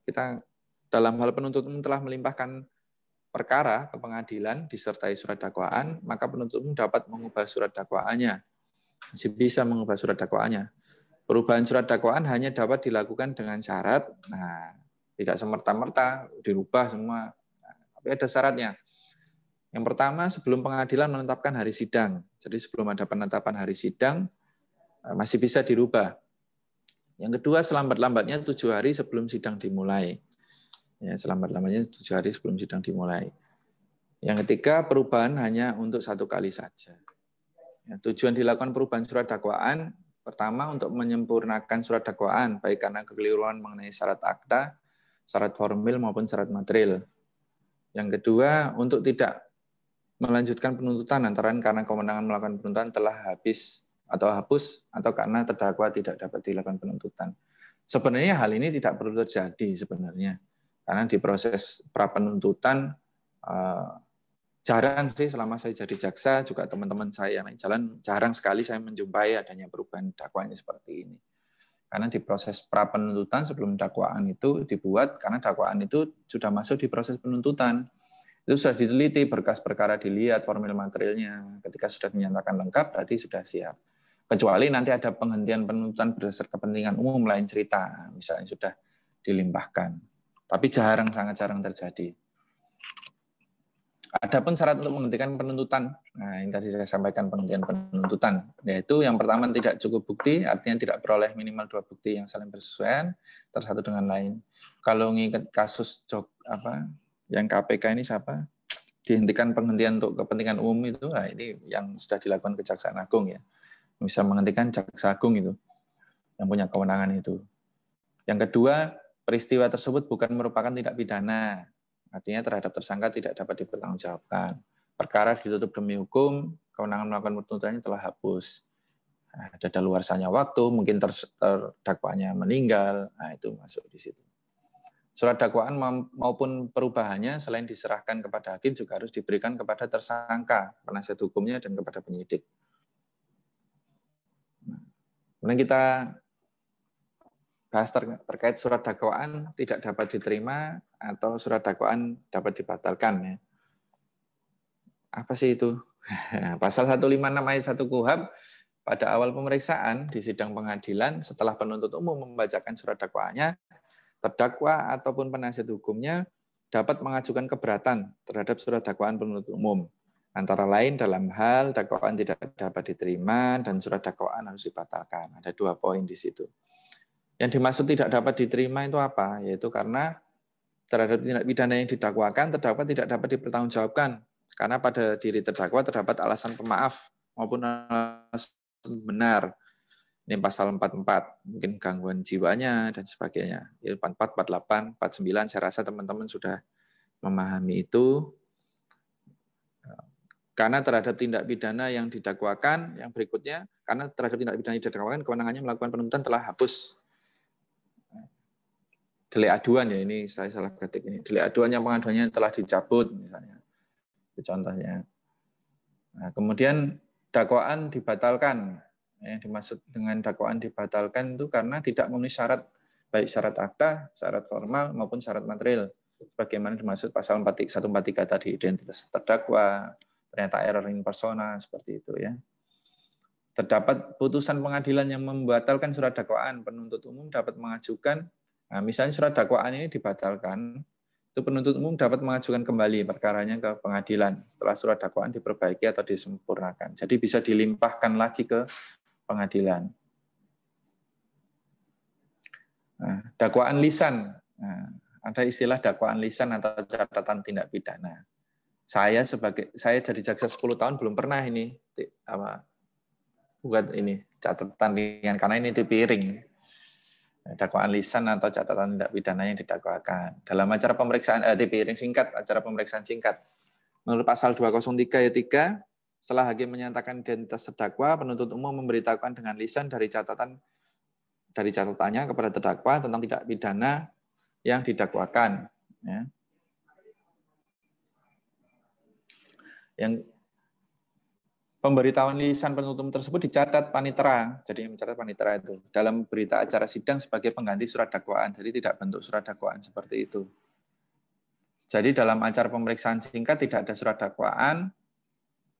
kita dalam hal penuntut umum telah melimpahkan perkara ke pengadilan disertai surat dakwaan, maka penuntut umum dapat mengubah surat dakwaannya. Masih bisa mengubah surat dakwaannya. Perubahan surat dakwaan hanya dapat dilakukan dengan syarat, nah, tidak semerta-merta dirubah semua. Nah, tapi ada syaratnya. Yang pertama, sebelum pengadilan menetapkan hari sidang. Jadi sebelum ada penetapan hari sidang, masih bisa dirubah. Yang kedua, selambat-lambatnya 7 hari sebelum sidang dimulai. Ya, selambat-lambatnya 7 hari sebelum sidang dimulai. Yang ketiga, perubahan hanya untuk 1 kali saja. Ya, tujuan dilakukan perubahan surat dakwaan, pertama untuk menyempurnakan surat dakwaan, baik karena kekeliruan mengenai syarat akta, syarat formil maupun syarat material. Yang kedua, untuk tidak melanjutkan penuntutan antara karena kewenangan melakukan penuntutan telah habis atau hapus, atau karena terdakwa tidak dapat dilakukan penuntutan. Sebenarnya hal ini tidak perlu terjadi sebenarnya, karena di proses pra penuntutan jarang sih selama saya jadi jaksa, juga teman-teman saya yang jalan jarang sekali saya menjumpai adanya perubahan dakwaan seperti ini. Karena di proses pra penuntutan sebelum dakwaan itu dibuat, karena dakwaan itu sudah masuk di proses penuntutan. Itu sudah diteliti, berkas perkara dilihat, formil materialnya. Ketika sudah dinyatakan lengkap, berarti sudah siap. Kecuali nanti ada penghentian penuntutan berdasarkan kepentingan umum, lain cerita, misalnya sudah dilimpahkan. Tapi jarang, sangat jarang terjadi. Adapun syarat untuk menghentikan penuntutan, nah ini tadi saya sampaikan penghentian penuntutan, yaitu yang pertama tidak cukup bukti, artinya tidak beroleh minimal 2 bukti yang saling bersesuaian, satu dengan lain. Kalau nginget kasus yang KPK ini siapa? Dihentikan penghentian untuk kepentingan umum itu, nah ini yang sudah dilakukan Kejaksaan Agung ya. Bisa menghentikan Jaksa Agung itu, yang punya kewenangan itu. Yang kedua, peristiwa tersebut bukan merupakan tindak pidana, artinya terhadap tersangka tidak dapat dipertanggungjawabkan. Perkara ditutup demi hukum, kewenangan melakukan penuntutannya telah hapus. Nah, ada daluarsanya waktu, mungkin terdakwanya meninggal, nah itu masuk di situ. Surat dakwaan maupun perubahannya selain diserahkan kepada hakim juga harus diberikan kepada tersangka, penasihat hukumnya, dan kepada penyidik. Kemudian kita bahas terkait surat dakwaan tidak dapat diterima atau surat dakwaan dapat dibatalkan. Ya. Apa sih itu? Pasal 156 ayat 1 KUHP, pada awal pemeriksaan di sidang pengadilan setelah penuntut umum membacakan surat dakwaannya, terdakwa ataupun penasihat hukumnya dapat mengajukan keberatan terhadap surat dakwaan penuntut umum. Antara lain dalam hal dakwaan tidak dapat diterima dan surat dakwaan harus dibatalkan. Ada 2 poin di situ. Yang dimaksud tidak dapat diterima itu apa? Yaitu karena terhadap tindak pidana yang didakwakan, terdakwa tidak dapat dipertanggungjawabkan. Karena pada diri terdakwa terdapat alasan pemaaf maupun alasan benar. Ini pasal 44, mungkin gangguan jiwanya dan sebagainya. 44, 48, 49, saya rasa teman-teman sudah memahami itu. Karena terhadap tindak pidana yang didakwakan, yang berikutnya, karena terhadap tindak pidana yang didakwakan, kewenangannya melakukan penuntutan telah hapus. Delik aduan ya, ini saya salah ketik ini. Delik aduan yang pengaduannya telah dicabut, misalnya. Itu contohnya. Nah, kemudian dakwaan dibatalkan. Yang dimaksud dengan dakwaan dibatalkan itu karena tidak memenuhi syarat, baik syarat akta, syarat formal, maupun syarat material. Bagaimana dimaksud pasal 143 tadi, identitas terdakwa, ternyata error in persona, seperti itu ya. Terdapat putusan pengadilan yang membatalkan surat dakwaan, penuntut umum dapat mengajukan, nah misalnya surat dakwaan ini dibatalkan, itu penuntut umum dapat mengajukan kembali perkaranya ke pengadilan setelah surat dakwaan diperbaiki atau disempurnakan. Jadi bisa dilimpahkan lagi ke pengadilan. Nah, dakwaan lisan, nah, ada istilah dakwaan lisan atau catatan tindak pidana. Saya jadi jaksa 10 tahun belum pernah ini buat ini catatan ringan karena ini di piring. dakwaan lisan atau catatan tindak pidana yang didakwakan. Dalam acara pemeriksaan TP singkat, acara pemeriksaan singkat. Menurut pasal 203 ayat 3, setelah hakim menyatakan identitas terdakwa, penuntut umum memberitahukan dengan lisan dari catatannya kepada terdakwa tentang tindak pidana yang didakwakan. Ya. Yang pemberitahuan lisan penuntut umum tersebut dicatat panitera. Jadi mencatat panitera itu dalam berita acara sidang sebagai pengganti surat dakwaan. Jadi tidak bentuk surat dakwaan seperti itu. Jadi dalam acara pemeriksaan singkat tidak ada surat dakwaan.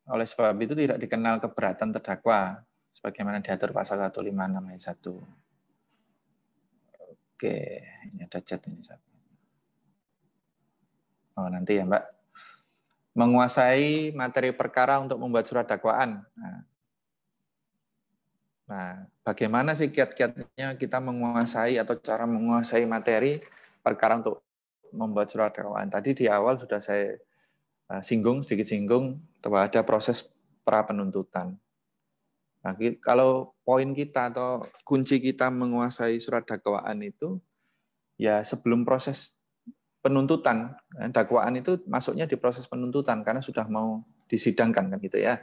Oleh sebab itu tidak dikenal keberatan terdakwa sebagaimana diatur pasal 156 ayat 1. Oke, ini ada chat ini. Oh, nanti ya, Mbak. Menguasai materi perkara untuk membuat surat dakwaan. Nah, bagaimana sih kiat-kiatnya kita menguasai atau cara menguasai materi perkara untuk membuat surat dakwaan? Tadi di awal sudah saya sedikit singgung bahwa ada proses pra penuntutan. Nah, kalau poin kita atau kunci kita menguasai surat dakwaan itu, ya sebelum proses penuntutan, dakwaan itu masuknya di proses penuntutan karena sudah mau disidangkan kan gitu ya.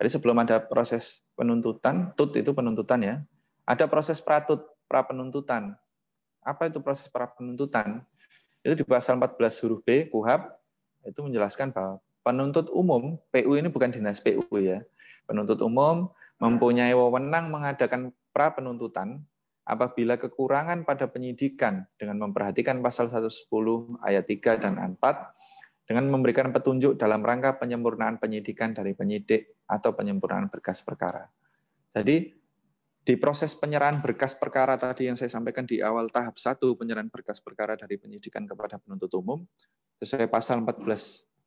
Jadi sebelum ada proses penuntutan, tut itu penuntutan ya, ada proses pratut, pra penuntutan. Apa itu proses pra penuntutan? Itu di pasal 14 huruf B KUHP itu menjelaskan bahwa penuntut umum, PU ini bukan dinas PU ya. Penuntut umum mempunyai wewenang mengadakan pra penuntutan apabila kekurangan pada penyidikan dengan memperhatikan pasal 110 ayat 3 dan 4 dengan memberikan petunjuk dalam rangka penyempurnaan penyidikan dari penyidik atau penyempurnaan berkas perkara. Jadi di proses penyerahan berkas perkara tadi yang saya sampaikan di awal tahap 1 penyerahan berkas perkara dari penyidikan kepada penuntut umum sesuai pasal 14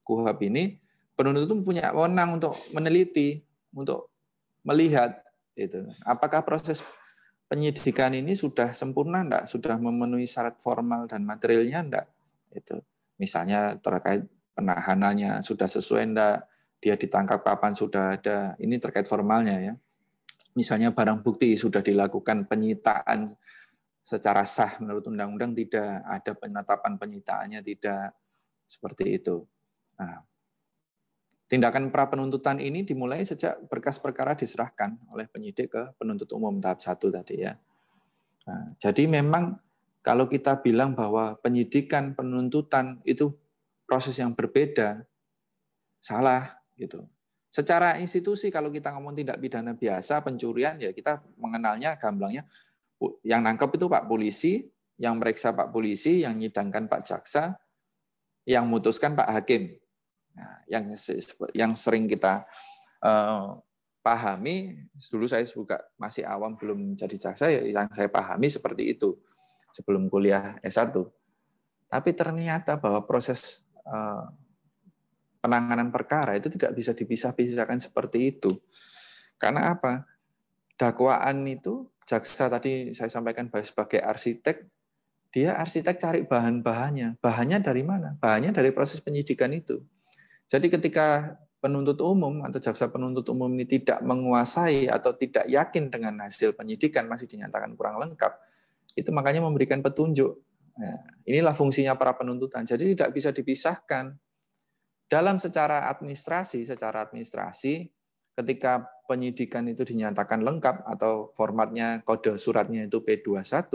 KUHP ini, penuntut umum punya wewenang untuk meneliti, untuk melihat itu apakah proses penyidikan ini sudah sempurna enggak, sudah memenuhi syarat formal dan materialnya enggak. Itu misalnya terkait penahanannya sudah sesuai enggak, dia ditangkap kapan sudah ada, ini terkait formalnya ya. Misalnya barang bukti sudah dilakukan penyitaan secara sah menurut undang-undang, tidak ada penetapan penyitaannya, tidak seperti itu. Nah, tindakan pra penuntutan ini dimulai sejak berkas perkara diserahkan oleh penyidik ke penuntut umum tahap 1 tadi ya. Nah, jadi memang kalau kita bilang bahwa penyidikan penuntutan itu proses yang berbeda, salah gitu. Secara institusi kalau kita ngomong tindak pidana biasa pencurian ya kita mengenalnya gamblangnya yang nangkep itu Pak Polisi, yang meriksa Pak Polisi, yang nyidangkan Pak Jaksa, yang memutuskan Pak Hakim. Nah, yang sering kita pahami, dulu saya juga masih awam belum jadi jaksa, ya yang saya pahami seperti itu sebelum kuliah S1. Tapi ternyata bahwa proses penanganan perkara itu tidak bisa dipisah-pisahkan seperti itu. Karena apa? Dakwaan itu, jaksa tadi saya sampaikan sebagai arsitek, dia arsitek cari bahan-bahannya. Bahannya dari mana? Bahannya dari proses penyidikan itu. Jadi ketika penuntut umum atau jaksa penuntut umum ini tidak menguasai atau tidak yakin dengan hasil penyidikan, masih dinyatakan kurang lengkap, itu makanya memberikan petunjuk. Nah, inilah fungsinya para penuntutan. Jadi tidak bisa dipisahkan. Dalam secara administrasi, ketika penyidikan itu dinyatakan lengkap atau formatnya kode suratnya itu P21,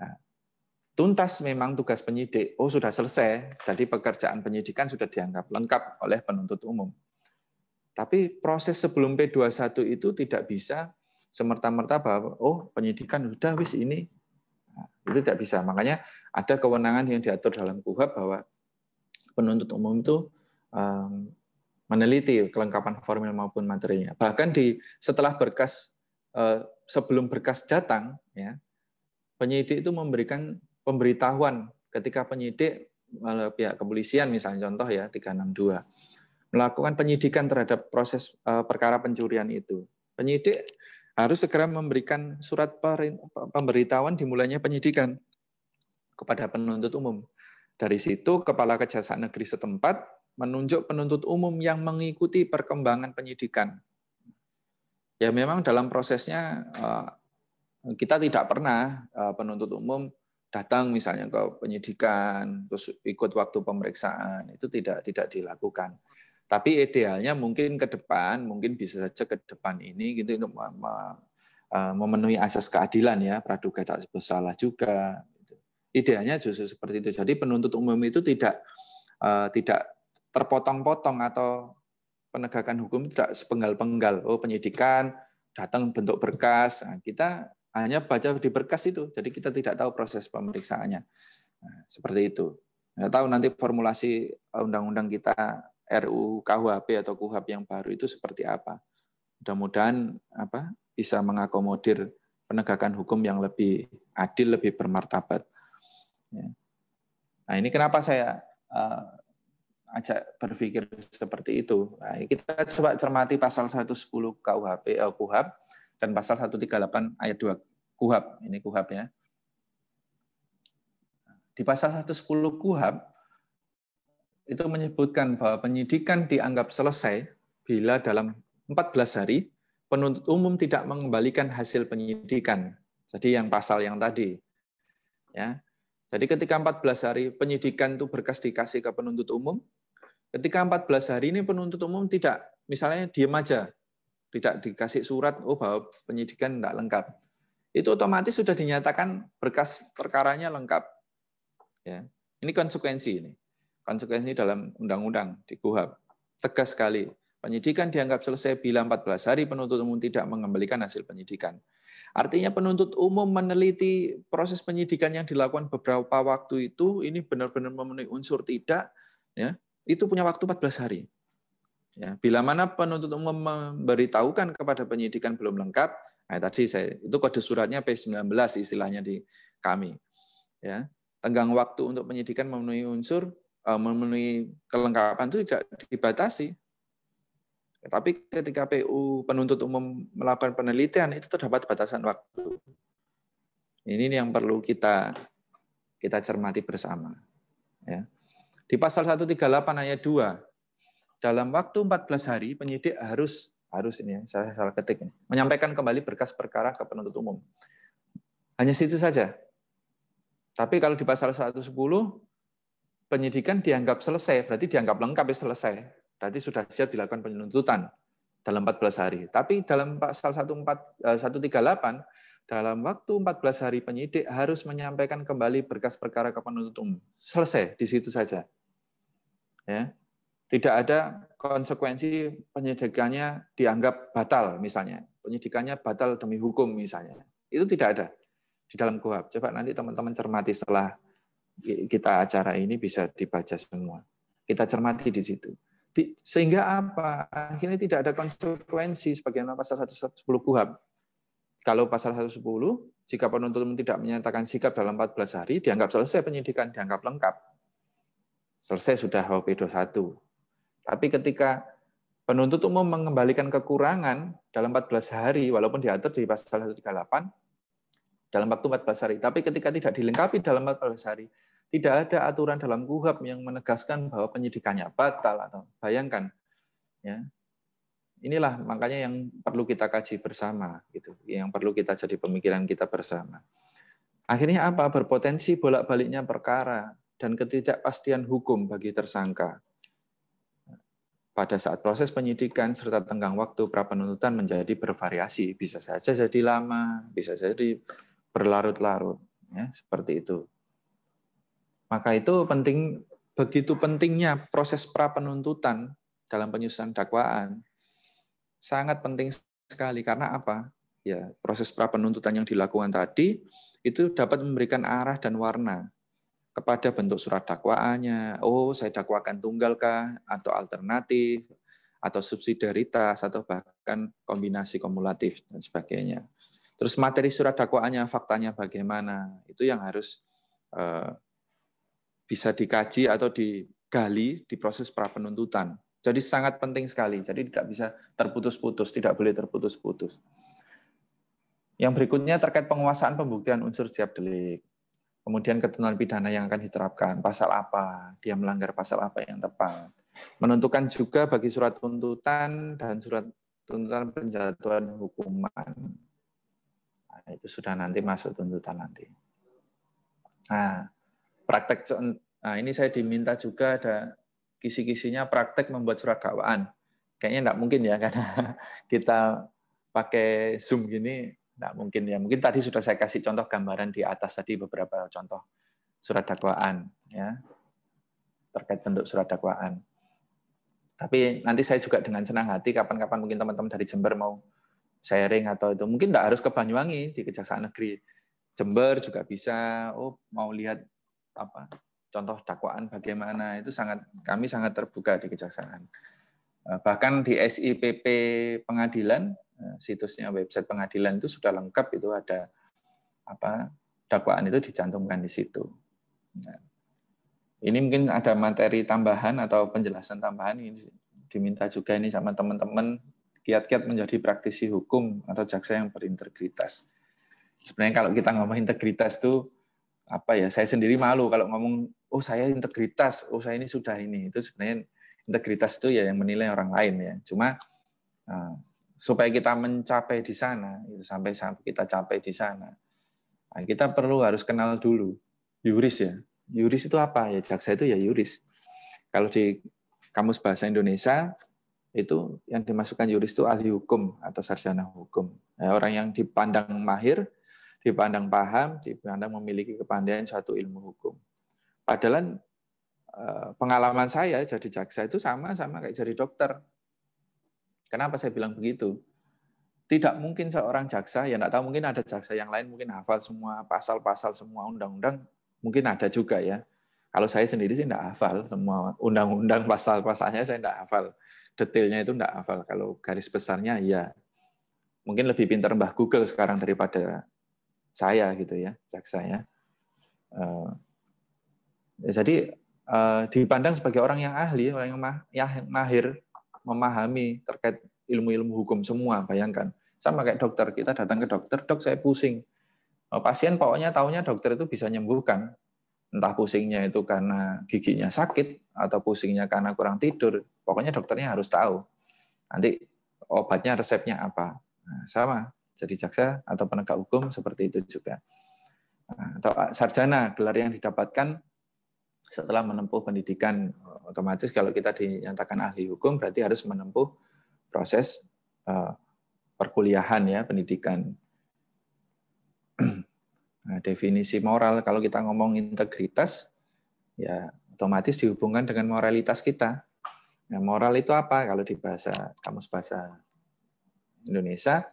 nah, tuntas memang tugas penyidik, oh sudah selesai, jadi pekerjaan penyidikan sudah dianggap lengkap oleh penuntut umum. Tapi proses sebelum P21 itu tidak bisa semerta-merta bahwa oh penyidikan sudah wis ini. Nah, itu tidak bisa. Makanya ada kewenangan yang diatur dalam KUHP bahwa penuntut umum itu meneliti kelengkapan formil maupun materinya. Bahkan setelah berkas sebelum berkas datang ya, penyidik itu memberikan pemberitahuan ketika penyidik pihak kepolisian misalnya contoh ya 362 melakukan penyidikan terhadap proses perkara pencurian itu. Penyidik harus segera memberikan surat pemberitahuan dimulainya penyidikan kepada penuntut umum. Dari situ Kepala Kejaksaan Negeri setempat menunjuk penuntut umum yang mengikuti perkembangan penyidikan. Ya memang dalam prosesnya kita tidak pernah penuntut umum datang misalnya ke penyidikan terus ikut waktu pemeriksaan, itu tidak dilakukan. Tapi idealnya mungkin ke depan, mungkin bisa saja ke depan ini gitu untuk memenuhi asas keadilan ya, praduga tak bersalah juga. Idealnya justru seperti itu. Jadi penuntut umum itu tidak terpotong-potong atau penegakan hukum tidak sepenggal-penggal. Oh, penyidikan datang bentuk berkas, nah, kita hanya baca di berkas itu. Jadi kita tidak tahu proses pemeriksaannya. Nah, seperti itu. Nggak tahu nanti formulasi undang-undang kita RUU KUHP atau KUHAP yang baru itu seperti apa. Mudah-mudahan bisa mengakomodir penegakan hukum yang lebih adil, lebih bermartabat. Nah, ini kenapa saya ajak berpikir seperti itu. Nah, kita coba cermati pasal 110 KUHP dan pasal 138 ayat 2 KUHAP. Ini KUHAP ya. Di pasal 110 KUHAP itu menyebutkan bahwa penyidikan dianggap selesai bila dalam 14 hari penuntut umum tidak mengembalikan hasil penyidikan. Jadi yang pasal yang tadi. Ya. Jadi ketika 14 hari penyidikan itu berkas dikasih ke penuntut umum, ketika 14 hari ini penuntut umum tidak, misalnya diam aja, tidak dikasih surat, bahwa penyidikan tidak lengkap. Itu otomatis sudah dinyatakan berkas perkaranya lengkap. Ya. Ini konsekuensi ini. Konsekuensi dalam undang-undang di KUHAP. Tegas sekali. Penyidikan dianggap selesai bila 14 hari penuntut umum tidak mengembalikan hasil penyidikan. Artinya penuntut umum meneliti proses penyidikan yang dilakukan beberapa waktu itu, ini benar-benar memenuhi unsur tidak, ya, itu punya waktu 14 hari. Ya, bila mana penuntut umum memberitahukan kepada penyidikan belum lengkap, nah tadi itu kode suratnya P19 istilahnya di kami. Ya, tenggang waktu untuk penyidikan memenuhi unsur, memenuhi kelengkapan itu tidak dibatasi. Tapi ketika PU penuntut umum melakukan penelitian itu terdapat batasan waktu. Ini yang perlu kita cermati bersama. Ya. Di pasal 138 ayat 2, dalam waktu 14 hari penyidik harus ini saya salah ketik ini, menyampaikan kembali berkas perkara ke penuntut umum. Hanya situ saja. Tapi kalau di pasal 110 penyidikan dianggap selesai, berarti dianggap lengkap selesai. Berarti sudah siap dilakukan penuntutan dalam 14 hari. Tapi dalam pasal 138, dalam waktu 14 hari penyidik harus menyampaikan kembali berkas perkara ke penuntut umum. Selesai, di situ saja. Ya. Tidak ada konsekuensi penyidikannya dianggap batal misalnya. Penyidikannya batal demi hukum misalnya. Itu tidak ada di dalam KUHAP. Coba nanti teman-teman cermati setelah kita acara ini bisa dibaca semua. Kita cermati di situ. Sehingga apa? Akhirnya tidak ada konsekuensi sebagaimana pasal 110 KUHAP. Kalau pasal 110, jika penuntut umum tidak menyatakan sikap dalam 14 hari, dianggap selesai penyidikan, dianggap lengkap. Selesai sudah HP 21. Tapi ketika penuntut umum mengembalikan kekurangan dalam 14 hari, walaupun diatur di pasal 138, dalam waktu 14 hari, tapi ketika tidak dilengkapi dalam 14 hari, tidak ada aturan dalam KUHAP yang menegaskan bahwa penyidikannya batal atau bayangkan, ya. Inilah makanya yang perlu kita kaji bersama, gitu. Yang perlu kita jadi pemikiran kita bersama. Akhirnya apa? Berpotensi bolak-baliknya perkara dan ketidakpastian hukum bagi tersangka. Pada saat proses penyidikan serta tenggang waktu pra penuntutan menjadi bervariasi, bisa saja jadi lama, bisa jadi berlarut-larut, ya, seperti itu. Maka itu begitu pentingnya proses pra penuntutan dalam penyusunan dakwaan. Sangat penting sekali karena apa? Ya, proses pra penuntutan yang dilakukan tadi itu dapat memberikan arah dan warna kepada bentuk surat dakwaannya. Oh, saya dakwakan tunggalkah atau alternatif atau subsidiaritas atau bahkan kombinasi kumulatif dan sebagainya. Terus materi surat dakwaannya, faktanya bagaimana? Itu yang harus bisa dikaji atau digali di proses pra penuntutan. Jadi sangat penting sekali. Jadi tidak bisa terputus-putus, tidak boleh terputus-putus. Yang berikutnya terkait penguasaan pembuktian unsur setiap delik. Kemudian ketentuan pidana yang akan diterapkan, pasal apa, dia melanggar pasal apa yang tepat. Menentukan juga bagi surat tuntutan dan surat tuntutan penjatuhan hukuman. itu sudah nanti masuk tuntutan nanti. Nah, ini saya diminta juga ada kisi-kisinya praktek membuat surat dakwaan. Kayaknya enggak mungkin ya, karena kita pakai Zoom gini, enggak mungkin ya. Mungkin tadi sudah saya kasih contoh gambaran di atas tadi beberapa contoh surat dakwaan ya, terkait bentuk surat dakwaan. Tapi nanti saya juga dengan senang hati kapan-kapan mungkin teman-teman dari Jember mau sharing atau itu, mungkin enggak harus ke Banyuwangi, di Kejaksaan Negeri Jember juga bisa. Oh, mau lihat apa contoh dakwaan bagaimana, itu kami sangat terbuka di Kejaksaan. Bahkan di SIPP pengadilan, situsnya website pengadilan itu sudah lengkap, itu ada dakwaan itu dicantumkan di situ. Nah, ini mungkin ada materi tambahan atau penjelasan tambahan, ini diminta juga ini sama teman-teman kiat-kiat menjadi praktisi hukum atau jaksa yang berintegritas. Sebenarnya kalau kita ngomong integritas itu saya sendiri malu kalau ngomong oh saya integritas, oh saya ini sudah ini. Itu sebenarnya integritas itu ya yang menilai orang lain ya. Cuma supaya kita mencapai di sana, sampai kita capai di sana, kita harus kenal dulu yuris ya. Yuris itu apa? Ya jaksa itu ya yuris. Kalau di Kamus Bahasa Indonesia itu yang dimasukkan yuris itu ahli hukum atau sarjana hukum. Ya, orang yang dipandang mahir, dipandang paham, dipandang memiliki kepandaian suatu ilmu hukum. Padahal pengalaman saya jadi jaksa itu sama kayak jadi dokter. Kenapa saya bilang begitu? Tidak mungkin seorang jaksa, ya enggak tahu, mungkin ada jaksa yang lain mungkin hafal semua pasal-pasal, semua undang-undang, mungkin ada juga ya. Kalau saya sendiri sih enggak hafal semua undang-undang, pasal-pasalnya saya enggak hafal. Detailnya itu enggak hafal. Kalau garis besarnya ya. Mungkin lebih pintar Mbah Google sekarang daripada saya gitu ya, jaksa ya. Jadi dipandang sebagai orang yang ahli, orang yang mahir, memahami terkait ilmu-ilmu hukum semua. Bayangkan, sama kayak dokter, kita datang ke dokter, dok saya pusing. Pasien pokoknya taunya dokter itu bisa nyembuhkan. Entah pusingnya itu karena giginya sakit, atau pusingnya karena kurang tidur, pokoknya dokternya harus tahu. Nanti obatnya, resepnya apa. Nah, sama, jadi jaksa atau penegak hukum seperti itu juga. Atau sarjana, gelar yang didapatkan setelah menempuh pendidikan, otomatis kalau kita dinyatakan ahli hukum berarti harus menempuh proses perkuliahan ya, pendidikan. Nah, definisi moral, kalau kita ngomong integritas, ya otomatis dihubungkan dengan moralitas kita. Nah, moral itu apa? Kalau di Kamus Bahasa Indonesia,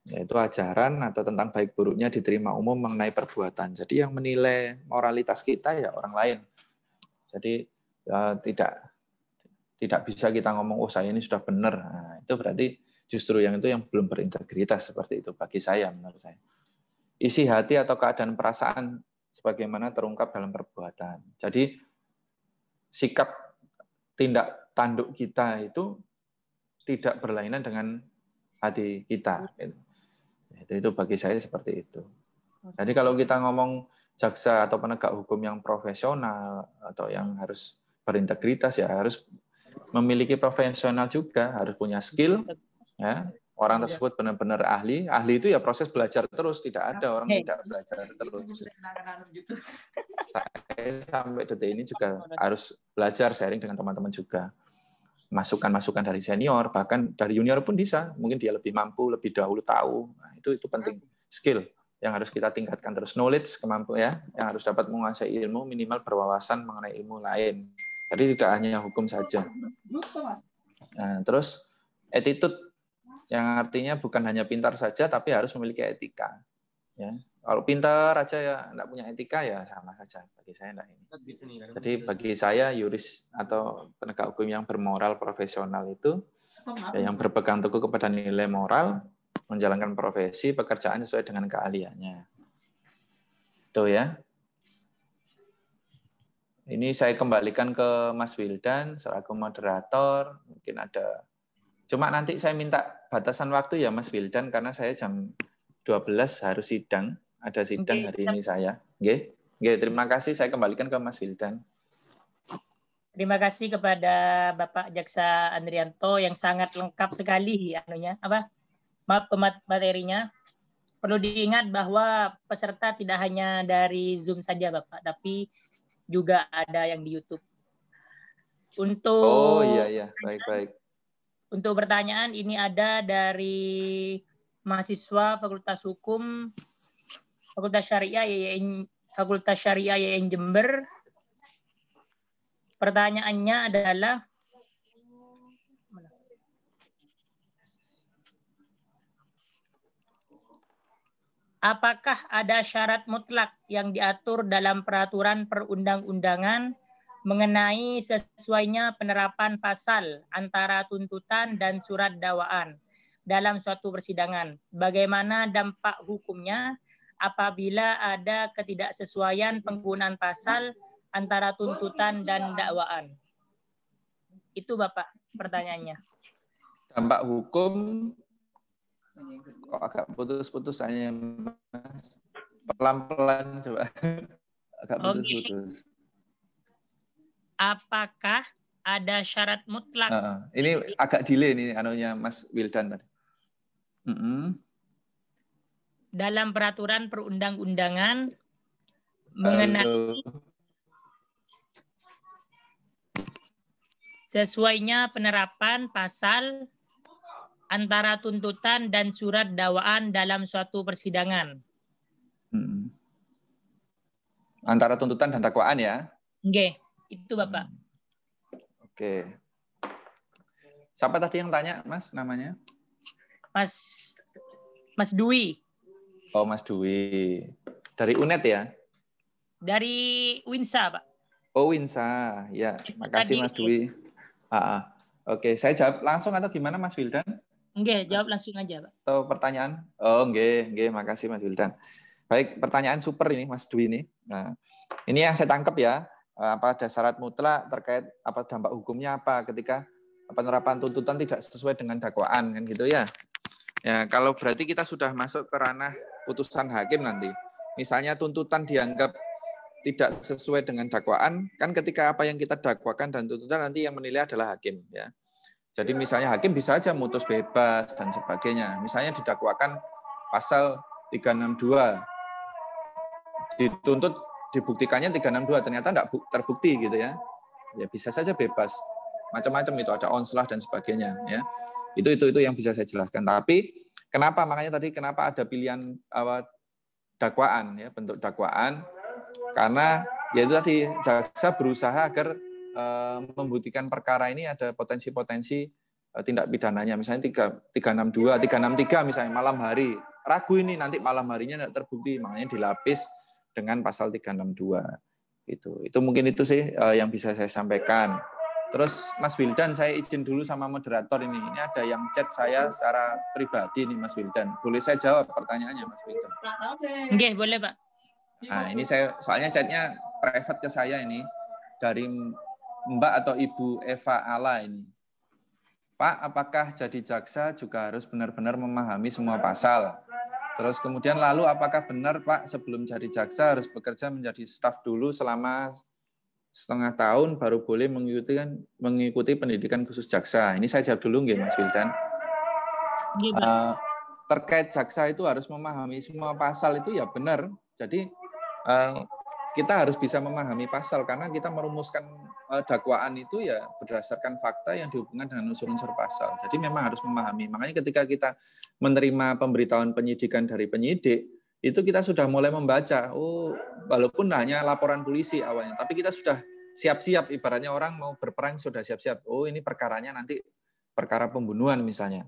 yaitu ajaran atau tentang baik buruknya diterima umum mengenai perbuatan. Jadi yang menilai moralitas kita ya orang lain. Jadi tidak bisa kita ngomong oh saya ini sudah benar. Nah, itu berarti justru yang belum berintegritas, seperti itu bagi saya, menurut saya. Isi hati atau keadaan perasaan sebagaimana terungkap dalam perbuatan. Jadi sikap tindak tanduk kita itu tidak berlainan dengan hati kita. Itu bagi saya seperti itu. Jadi kalau kita ngomong jaksa atau penegak hukum yang profesional atau yang harus berintegritas, ya harus memiliki profesional juga, harus punya skill. Ya. Orang tersebut benar-benar ahli. Ahli itu ya proses belajar terus, tidak ada orang tidak belajar terus. Saya sampai detik ini juga harus belajar, sharing dengan teman-teman juga. Masukan-masukan dari senior, bahkan dari junior pun bisa. Mungkin dia lebih mampu, lebih dahulu tahu. Nah, itu penting. Skill yang harus kita tingkatkan terus. Knowledge, kemampuan yang harus dapat menguasai ilmu, minimal berwawasan mengenai ilmu lain. Jadi tidak hanya hukum saja. Nah, terus attitude, yang artinya bukan hanya pintar saja, tapi harus memiliki etika. Ya. Kalau pintar aja ya tidak punya etika ya sama saja. Bagi saya tidak ini. Jadi bagi saya yuris atau penegak hukum yang bermoral profesional itu ya, yang berpegang teguh kepada nilai moral, menjalankan profesi pekerjaan sesuai dengan keahliannya. Itu ya. Ini saya kembalikan ke Mas Wildan selaku moderator. Mungkin ada. Cuma nanti saya minta batasan waktu ya Mas Wildan, karena saya jam 12 harus sidang. Ada sidang hari ini saya. Oke, terima kasih. Saya kembalikan ke Mas Wildan. Terima kasih kepada Bapak Jaksa Andrianto yang sangat lengkap sekali materinya. perlu diingat bahwa peserta tidak hanya dari Zoom saja, Bapak, tapi juga ada yang di YouTube. Oh iya, baik. Untuk pertanyaan ini ada dari mahasiswa Fakultas Hukum Fakultas Syariah YIN Jember. Pertanyaannya adalah, apakah ada syarat mutlak yang diatur dalam peraturan perundang-undangan mengenai sesuainya penerapan pasal antara tuntutan dan surat dakwaan dalam suatu persidangan? Bagaimana dampak hukumnya apabila ada ketidaksesuaian penggunaan pasal antara tuntutan dan dakwaan? Itu Bapak pertanyaannya. Dampak hukum kok agak putus-putus hanya Mas. Pelan-pelan coba. Agak putus-putus. Apakah ada syarat mutlak? Ini agak delay nih anunya Mas Wildan tadi. Dalam peraturan perundang-undangan mengenai sesuainya penerapan pasal antara tuntutan dan surat dakwaan dalam suatu persidangan. Antara tuntutan dan dakwaan ya? Oke, itu Bapak. Oke. Siapa tadi yang tanya, Mas, namanya? Mas Dwi. Oh, Mas Dwi. Dari UNED ya? Dari Winsa, Pak. Oh, Winsa. Ya, makasih Mas Dwi. Oke, saya jawab langsung atau gimana Mas Wildan? Enggak, jawab langsung aja, Pak. Atau pertanyaan? Oh, enggak, makasih Mas Wildan. Baik, pertanyaan super ini Mas Dwi ini. Nah, ini yang saya tangkap ya, apa ada syarat mutlak terkait apa dampak hukumnya apa ketika penerapan tuntutan tidak sesuai dengan dakwaan kan gitu ya. Ya, kalau berarti kita sudah masuk ke ranah putusan hakim nanti. Misalnya tuntutan dianggap tidak sesuai dengan dakwaan, kan ketika apa yang kita dakwakan dan tuntutan nanti yang menilai adalah hakim ya. Jadi misalnya hakim bisa aja mutus bebas dan sebagainya. Misalnya didakwakan pasal 362. Dituntut dibuktikannya 362 ternyata tidak terbukti gitu ya. Ya bisa saja bebas. Macam-macam itu ada onslah dan sebagainya ya. Itu yang bisa saya jelaskan. Tapi kenapa makanya tadi kenapa ada pilihan dakwaan ya, bentuk dakwaan? Karena yaitu tadi jaksa berusaha agar membuktikan perkara ini ada potensi-potensi tindak pidananya. Misalnya 362, 363 misalnya malam hari. Ragu ini nanti malam harinya tidak terbukti, makanya dilapis dengan pasal 362. Itu mungkin itu sih yang bisa saya sampaikan. Terus Mas Wildan, saya izin dulu sama moderator ini. Ini ada yang chat saya secara pribadi nih Mas Wildan. Boleh saya jawab pertanyaannya Mas Wildan? Oke, boleh Pak. Nah ini saya soalnya chatnya private ke saya ini dari Mbak atau Ibu Eva Ala ini. Pak, apakah jadi jaksa juga harus benar-benar memahami semua pasal? Terus kemudian lalu apakah benar Pak sebelum jadi jaksa harus bekerja menjadi staf dulu selama setengah tahun baru boleh mengikuti pendidikan khusus jaksa? Ini saya jawab dulu nggih Mas Wildan. Terkait jaksa itu harus memahami semua pasal itu ya benar. Jadi kita harus bisa memahami pasal karena kita merumuskan dakwaan itu ya berdasarkan fakta yang dihubungkan dengan unsur-unsur pasal. Jadi memang harus memahami. Makanya ketika kita menerima pemberitahuan penyidikan dari penyidik, itu kita sudah mulai membaca. Oh, walaupun hanya laporan polisi awalnya, tapi kita sudah siap-siap. Ibaratnya orang mau berperang sudah siap-siap. Oh, ini perkaranya nanti perkara pembunuhan misalnya.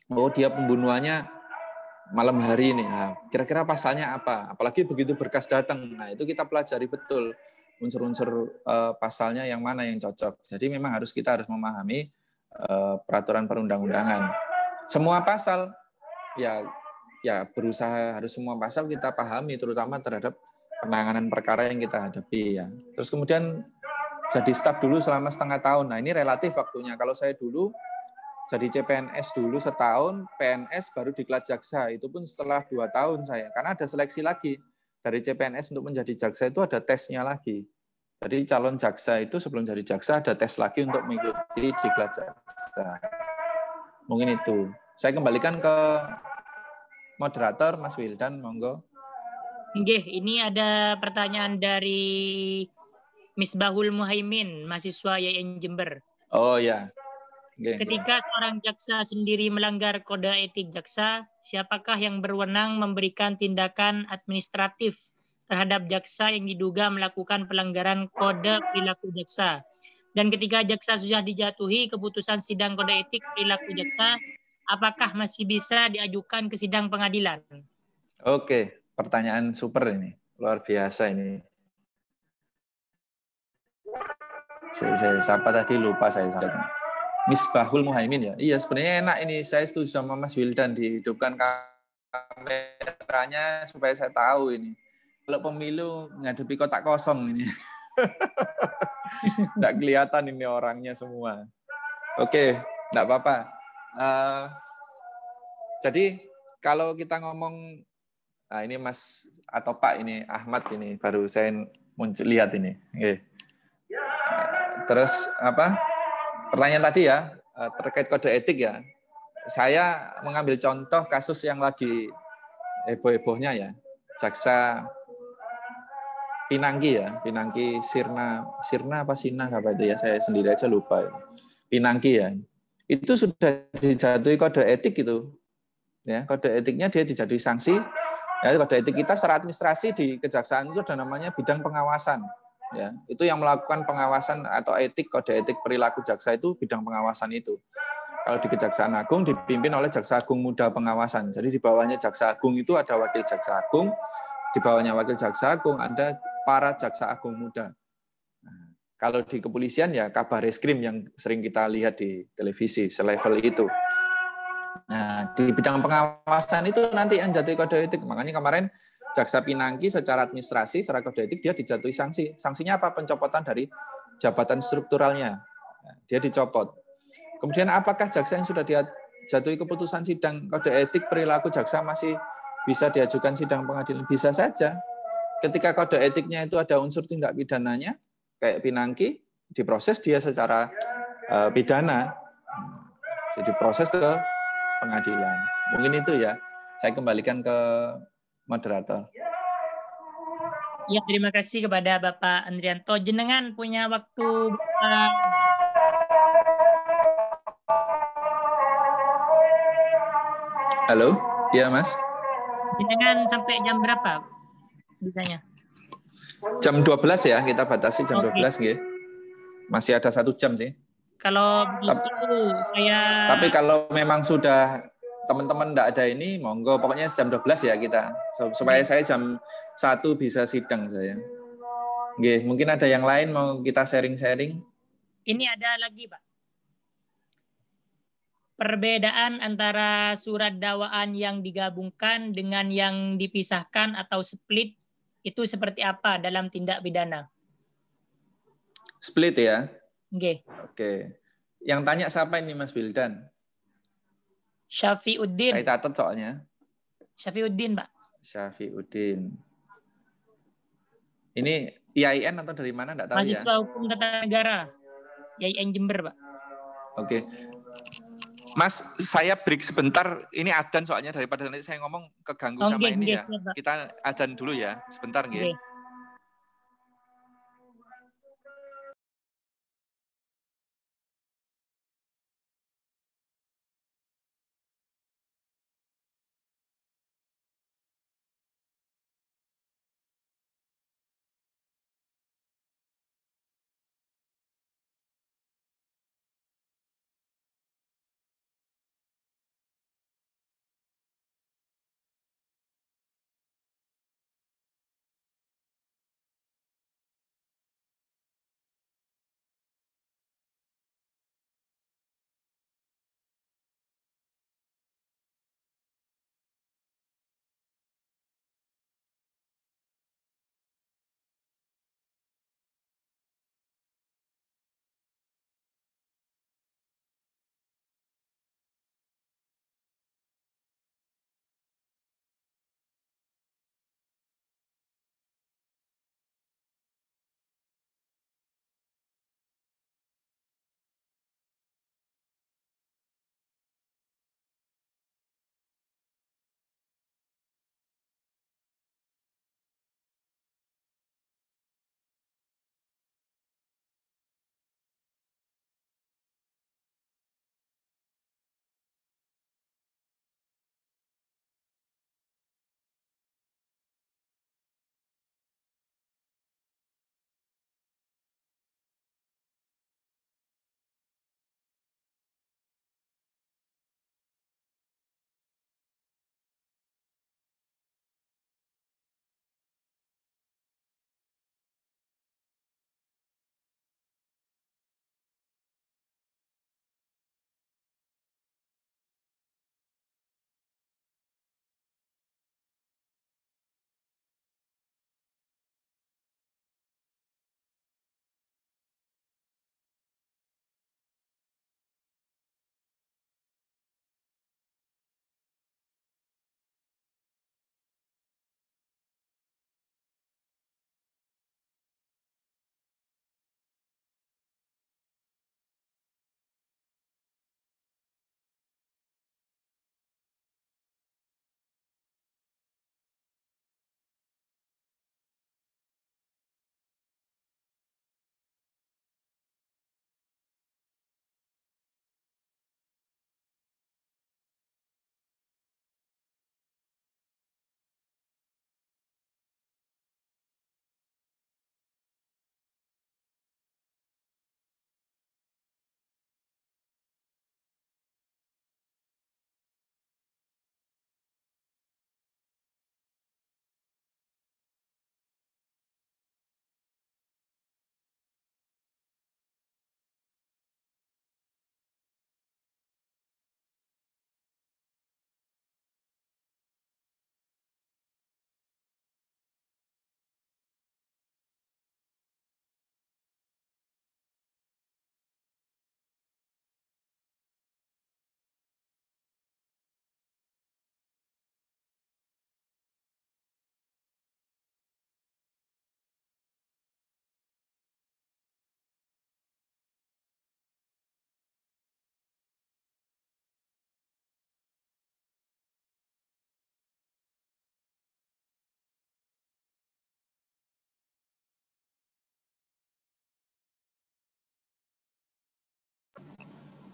Oh, dia pembunuhannya malam hari ini. Nah, kira-kira pasalnya apa? Apalagi begitu berkas datang. Nah, itu kita pelajari betul unsur-unsur pasalnya yang mana yang cocok. Jadi memang kita harus memahami peraturan perundang-undangan. Semua pasal ya berusaha harus semua pasal kita pahami, terutama terhadap penanganan perkara yang kita hadapi ya. Terus kemudian jadi staf dulu selama setengah tahun. Nah, ini relatif waktunya. Kalau saya dulu jadi CPNS dulu setahun, PNS baru diklat jaksa. Itu pun setelah 2 tahun saya. Karena ada seleksi lagi. Dari CPNS untuk menjadi jaksa itu ada tesnya lagi. Jadi calon jaksa itu sebelum jadi jaksa ada tes lagi untuk mengikuti diklat jaksa. Mungkin itu. Saya kembalikan ke moderator Mas Wildan, monggo. Nggih, ini ada pertanyaan dari Misbahul Muhaimin, mahasiswa YN Jember. Oh ya. Nggih, Ketika seorang jaksa sendiri melanggar kode etik jaksa, siapakah yang berwenang memberikan tindakan administratif terhadap jaksa yang diduga melakukan pelanggaran kode perilaku jaksa? Dan ketika jaksa sudah dijatuhi keputusan sidang kode etik perilaku jaksa, apakah masih bisa diajukan ke sidang pengadilan? Oke, pertanyaan super ini. Luar biasa ini. Saya siapa tadi lupa saya. Misbahul Muhaimin ya. Iya, sebenarnya enak ini. Saya setuju sama Mas Wildan dihidupkan kameranya supaya saya tahu ini. Kalau pemilu ngadepi kotak kosong ini. Nggak kelihatan ini orangnya semua. Oke, nggak apa-apa. Jadi kalau kita ngomong, nah ini Mas atau Pak ini Ahmad ini baru saya muncul lihat ini. Terus apa? Pertanyaan tadi ya terkait kode etik ya. Saya mengambil contoh kasus yang lagi heboh-hebohnya ya. Jaksa Pinangki ya, Pinangki Sirna apa Sina apa itu ya, saya sendiri aja lupa. Pinangki ya. Itu sudah dijatuhi kode etik gitu. Ya, kode etiknya dia dijatuhi sanksi. Ya, kode etik kita secara administrasi di kejaksaan itu ada namanya bidang pengawasan. Ya, itu yang melakukan pengawasan atau etik, kode etik perilaku jaksa itu bidang pengawasan itu. Kalau di Kejaksaan Agung dipimpin oleh Jaksa Agung Muda Pengawasan. Jadi di bawahnya Jaksa Agung itu ada Wakil Jaksa Agung, di bawahnya Wakil Jaksa Agung ada para Jaksa Agung Muda. Nah, kalau di kepolisian ya kabar reskrim yang sering kita lihat di televisi, selevel itu. Nah, di bidang pengawasan itu nanti yang jatuhi kode etik. Makanya kemarin Jaksa Pinangki secara administrasi, secara kode etik dia dijatuhi sanksi. Sanksinya apa? Pencopotan dari jabatan strukturalnya. Nah, dia dicopot. Kemudian apakah jaksa yang sudah dijatuhi keputusan sidang kode etik perilaku jaksa masih bisa diajukan sidang pengadilan? Bisa saja. Ketika kode etiknya itu ada unsur tindak pidananya, kayak Pinangki, diproses dia secara pidana. Jadi proses ke pengadilan. Mungkin itu ya. Saya kembalikan ke moderator. Ya, terima kasih kepada Bapak Andrianto. Jenengan punya waktu Halo, iya Mas. jenengan sampai jam berapa bisanya? Jam 12 ya, kita batasi jam 12 nggih. Masih ada 1 jam sih. Kalau begitu saya... Tapi kalau memang sudah teman-teman enggak ada ini, monggo. Pokoknya jam 12 ya kita. Supaya saya jam 1 bisa sidang saya. Nggih, mungkin ada yang lain mau kita sharing-sharing. Ini ada lagi, Pak. Perbedaan antara surat dakwaan yang digabungkan dengan yang dipisahkan atau split itu seperti apa dalam tindak pidana? Split ya? Oke. Oke. Yang tanya siapa ini Mas Wildan? Syafiuddin. Saya catat soalnya. Syafiuddin, Pak. Syafiuddin. Ini IAIN atau dari mana? Enggak tahu ya. Mahasiswa Hukum Tata Negara. IAIN Jember, Pak. Oke. Mas, saya break sebentar. Ini adzan soalnya daripada nanti saya ngomong keganggu sama ini ya. Kita adzan dulu ya. Sebentar nggih.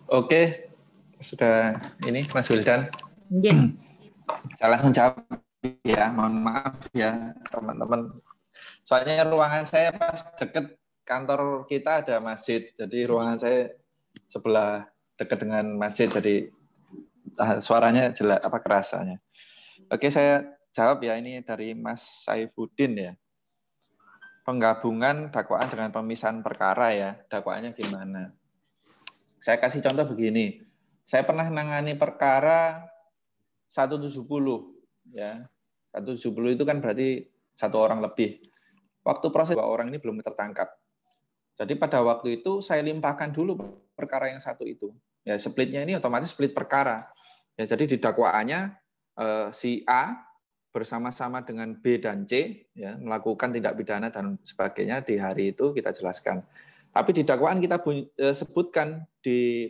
Oke, sudah ini Mas Wildan. Nggih. Saya langsung jawab ya, mohon maaf ya teman-teman. Soalnya ruangan saya pas deket kantor kita ada masjid, jadi ruangan saya sebelah dekat dengan masjid, jadi suaranya jelas apa kerasanya. Oke, saya jawab ya, ini dari Mas Saifuddin ya. Penggabungan dakwaan dengan pemisahan perkara ya, dakwaannya gimana? Saya kasih contoh begini. Saya pernah nangani perkara 170 ya. 170 itu kan berarti 1 orang lebih. Waktu proses 2 orang ini belum tertangkap. Jadi pada waktu itu saya limpahkan dulu perkara yang 1 itu. Ya, splitnya ini otomatis split perkara. Ya, jadi di dakwaannya si A bersama-sama dengan B dan C ya, melakukan tindak pidana dan sebagainya di hari itu kita jelaskan. Tapi di dakwaan kita sebutkan di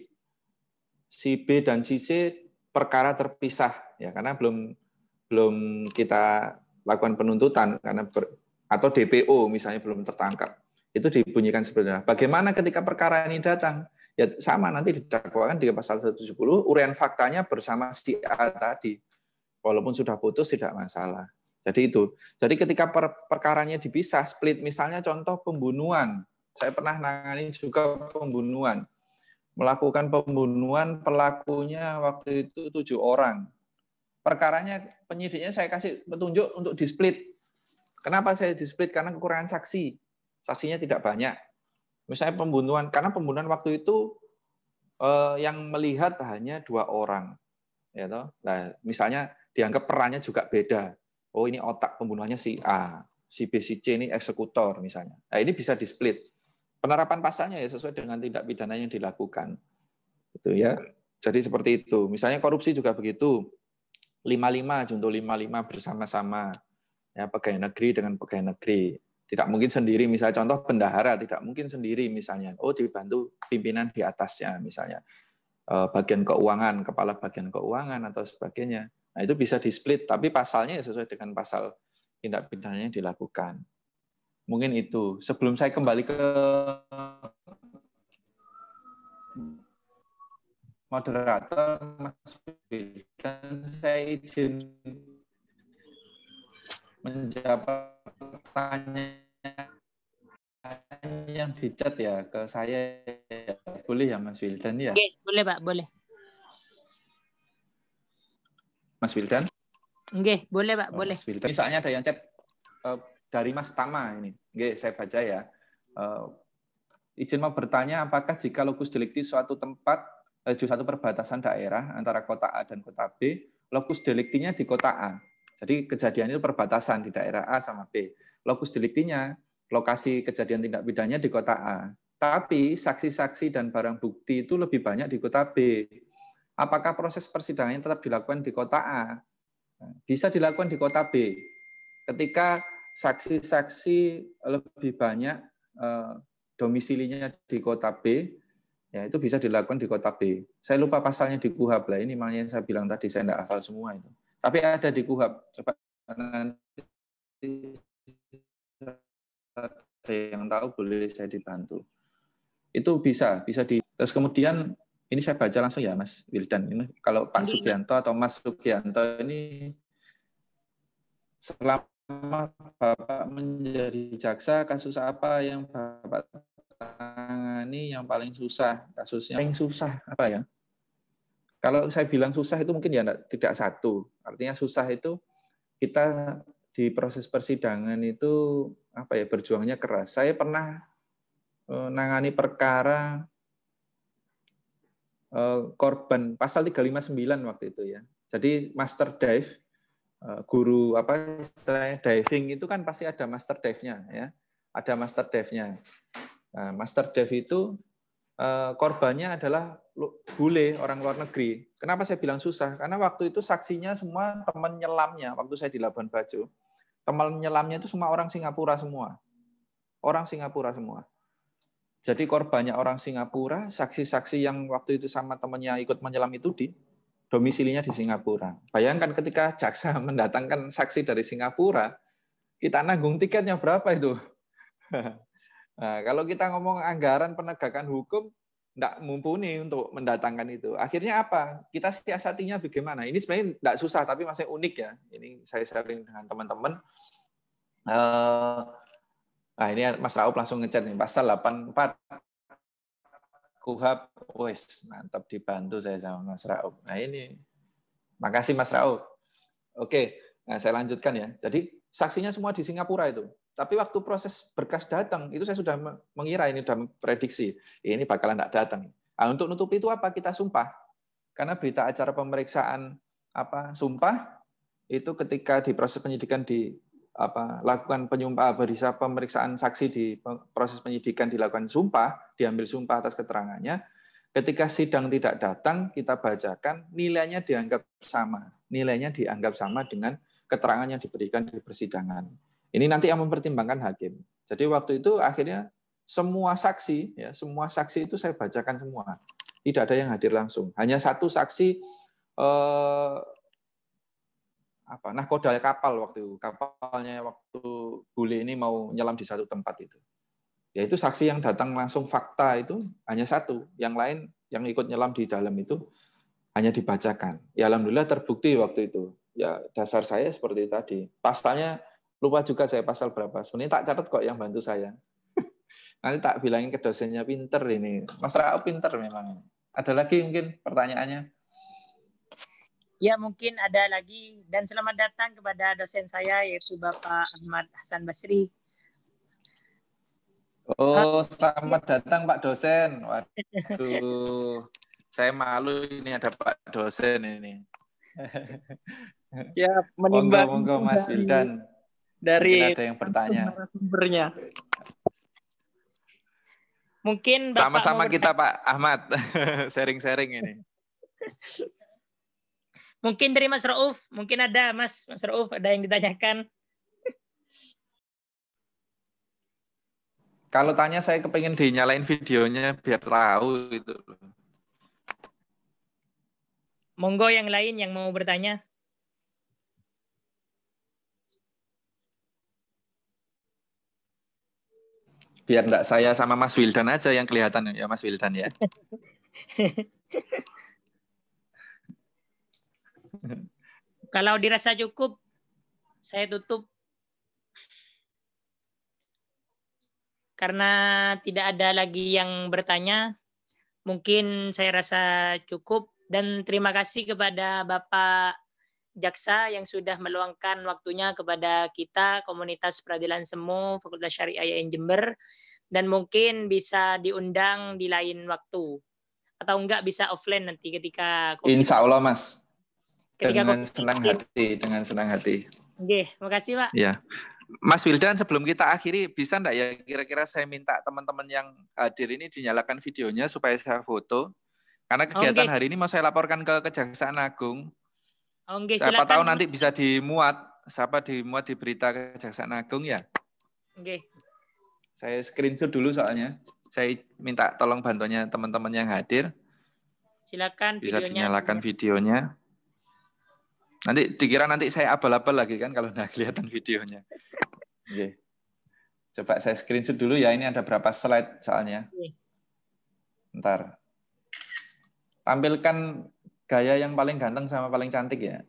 si B dan si C perkara terpisah ya, karena belum kita lakukan penuntutan karena atau DPO misalnya belum tertangkap. Itu dibunyikan sebenarnya. Bagaimana ketika perkara ini datang? Ya sama, nanti didakwakan di pasal 170 uraian faktanya bersama si A tadi. Walaupun sudah putus tidak masalah. Jadi itu. Jadi ketika perkaranya dipisah, split, misalnya contoh pembunuhan. Saya pernah nangani juga pembunuhan. Melakukan pembunuhan, pelakunya waktu itu 7 orang. Perkaranya penyidiknya saya kasih petunjuk untuk di-split. Kenapa saya di-split? Karena kekurangan saksi. Saksinya tidak banyak. Misalnya pembunuhan, karena pembunuhan waktu itu yang melihat hanya 2 orang. Ya toh? Nah, misalnya dianggap perannya juga beda. Oh, ini otak pembunuhannya si A, si B, si C ini eksekutor misalnya. Nah, ini bisa di-split. Penerapan pasalnya ya sesuai dengan tindak pidana yang dilakukan. Itu ya. Jadi seperti itu. Misalnya korupsi juga begitu. 55 junto 55 bersama-sama. Ya, pegawai negeri dengan pegawai negeri. Tidak mungkin sendiri, misalnya contoh bendahara tidak mungkin sendiri misalnya. Oh, dibantu pimpinan di atasnya misalnya. Bagian keuangan, kepala bagian keuangan atau sebagainya. Nah, itu bisa di-split, tapi pasalnya sesuai dengan pasal tindak pidananya yang dilakukan. Mungkin itu. Sebelum saya kembali ke moderator, Mas Wildan, saya izin menjawab pertanyaan yang di chat ya ke saya. Boleh ya Mas Wildan ya? Nggih, boleh Pak, boleh. Mas Wildan? Nggih, boleh Pak, boleh. Mas Wildan. Misalnya ada yang chat dari Mas Tama ini. Nggih, saya baca ya. Izin mau bertanya, apakah jika lokus delikti suatu tempat, suatu perbatasan daerah antara kota A dan kota B, lokus deliktinya di kota A. Jadi kejadian itu perbatasan di daerah A sama B. Lokus deliktinya, lokasi kejadian tindak pidananya di kota A. Tapi saksi-saksi dan barang bukti itu lebih banyak di kota B. Apakah proses persidangannya tetap dilakukan di kota A? Bisa dilakukan di kota B. Ketika saksi-saksi lebih banyak domisilinya di kota B, ya itu bisa dilakukan di kota B. Saya lupa pasalnya di KUHAP lah. Ini makanya yang saya bilang tadi saya tidak hafal semua itu. Tapi ada di KUHAP. Coba nanti ada yang tahu boleh saya dibantu. Itu bisa di. Terus kemudian ini saya baca langsung ya Mas Wildan. Ini kalau Pak Sugianto atau Mas Sugianto ini selama Bapak menjadi jaksa, kasus apa yang Bapak tangani yang paling susah? Kasusnya paling susah apa ya? Kalau saya bilang susah itu mungkin ya tidak satu. Artinya susah itu kita di proses persidangan itu apa ya, berjuangnya keras. Saya pernah nangani perkara korban pasal 359 waktu itu ya. Jadi master dive, guru apa istilahnya diving itu kan pasti ada master dive-nya ya. Ada master dive-nya. Nah, master dive itu korbannya adalah bule orang luar negeri. Kenapa saya bilang susah? Karena waktu itu saksinya semua teman nyelamnya waktu saya di Labuan Bajo. Teman nyelamnya itu semua orang Singapura semua. Orang Singapura semua. Jadi korbannya orang Singapura, saksi-saksi yang waktu itu sama temannya ikut menyelam itu di domisilinya di Singapura. Bayangkan ketika jaksa mendatangkan saksi dari Singapura, kita nanggung tiketnya berapa itu? Nah, kalau kita ngomong anggaran penegakan hukum, enggak mumpuni untuk mendatangkan itu. Akhirnya apa? Kita siasatinya bagaimana? Ini sebenarnya enggak susah, tapi masih unik ya. Ini saya sharing dengan teman-teman. Nah ini Mas Rauf langsung ngechat nih, pasal 84 KUHP, wes mantap, dibantu saya sama Mas Rauf. Nah ini, makasih Mas Rauf. Oke, nah saya lanjutkan ya. Jadi saksinya semua di Singapura itu. Tapi waktu proses berkas datang, itu saya sudah mengira, ini sudah memprediksi, ini bakalan tidak datang. Nah, untuk nutupi itu apa? Kita sumpah. Karena berita acara pemeriksaan sumpah, itu ketika di proses penyidikan lakukan berisa pemeriksaan saksi di proses penyidikan dilakukan sumpah, diambil sumpah atas keterangannya. Ketika sidang tidak datang, kita bacakan, nilainya dianggap sama. Nilainya dianggap sama dengan keterangan yang diberikan di persidangan. Ini nanti yang mempertimbangkan hakim. Jadi waktu itu akhirnya semua saksi itu saya bacakan semua. Tidak ada yang hadir langsung. Hanya satu saksi nahkoda kapal waktu itu. Kapalnya waktu bule ini mau nyelam di satu tempat itu. Yaitu saksi yang datang langsung fakta itu hanya satu. Yang lain yang ikut nyelam di dalam itu hanya dibacakan. Ya alhamdulillah terbukti waktu itu. Ya dasar saya seperti tadi. Pasalnya lupa juga saya pasal berapa. Sebenarnya tak catat kok yang bantu saya. Nanti tak bilangin ke dosennya, pinter ini. Mas Rauf pinter memang. Ada lagi mungkin pertanyaannya? Ya mungkin ada lagi. Dan selamat datang kepada dosen saya yaitu Bapak Ahmad Hasan Basri. Oh, selamat datang Pak dosen. Waduh, saya malu ini ada Pak dosen ini. Siap, menimbang monggo Mas Wildan. Dari mungkin ada yang bertanya. Sumbernya. Mungkin sama-sama kita Pak Ahmad sharing-sharing ini. Mungkin dari Mas Rauf, mungkin ada Mas Rauf ada yang ditanyakan. Kalau tanya saya kepengen dinyalain videonya biar tahu itu. Monggo yang lain yang mau bertanya. Biar enggak saya sama Mas Wildan aja yang kelihatan ya Mas Wildan ya. Kalau dirasa cukup, saya tutup. Karena tidak ada lagi yang bertanya, mungkin saya rasa cukup. Dan terima kasih kepada Bapak Jaksa yang sudah meluangkan waktunya kepada kita, Komunitas Peradilan Semu, Fakultas Syariah IAIN Jember, dan mungkin bisa diundang di lain waktu. Atau enggak bisa offline nanti ketika COVID. Insya Allah Mas. Ketika dengan senang hati. Oke, makasih Pak. Ya. Mas Wildan, sebelum kita akhiri, bisa enggak ya kira-kira saya minta teman-teman yang hadir ini dinyalakan videonya supaya saya foto? Karena kegiatan hari ini mau saya laporkan ke Kejaksaan Agung. Siapa tahu nanti bisa dimuat di berita Kejaksaan Agung ya. Oke. Saya screenshot dulu soalnya. Saya minta tolong bantuannya teman-teman yang hadir. Silakan bisa videonya. dinyalakan videonya. Nanti dikira nanti saya abal-abal lagi kan kalau nggak kelihatan videonya. Oke. Coba saya screenshot dulu ya. Ini ada berapa slide soalnya. Ntar. Tampilkan gaya yang paling ganteng sama paling cantik ya.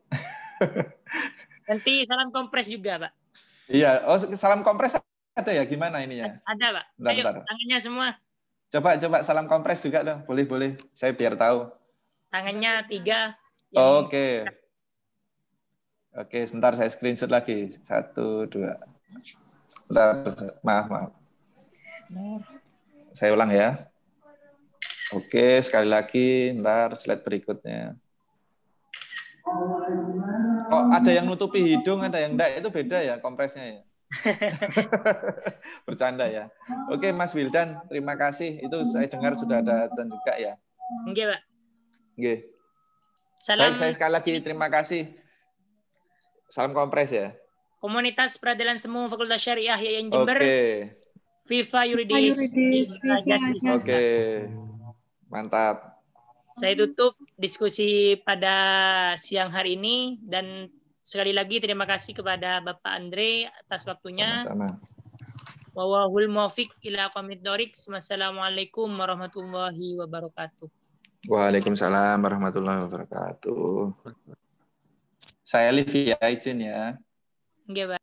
Nanti salam kompres juga, Pak. Iya, oh salam kompres ada ya? Gimana ini ya? Ada, Pak. Ayo, tangannya semua. Coba salam kompres juga dong. Boleh. Saya biar tahu. Tangannya 3. Oke. Oke, sebentar saya screenshot lagi. 1, 2. Bentar, maaf. Saya ulang ya. Oke, sekali lagi, ntar slide berikutnya. Kok ada yang nutupi hidung, ada yang enggak, itu beda ya kompresnya ya? Bercanda ya. Oke, Mas Wildan, terima kasih. Itu saya dengar sudah ada azan juga ya. Oke, Pak. Oke. Baik, saya sekali lagi terima kasih. Salam kompres ya. Komunitas Peradilan Semu Fakultas Syariah IAIN Jember. Oke. Viva Juridis. Oke. Mantap. Saya tutup diskusi pada siang hari ini dan sekali lagi terima kasih kepada Bapak Andre atas waktunya. Sama-sama. Wawahul muwafiq ila aqwamit thoriq. Wassalamualaikum warahmatullahi wabarakatuh. Waalaikumsalam warahmatullahi wabarakatuh. Saya Livi ya, izin ya. Nggih, Pak.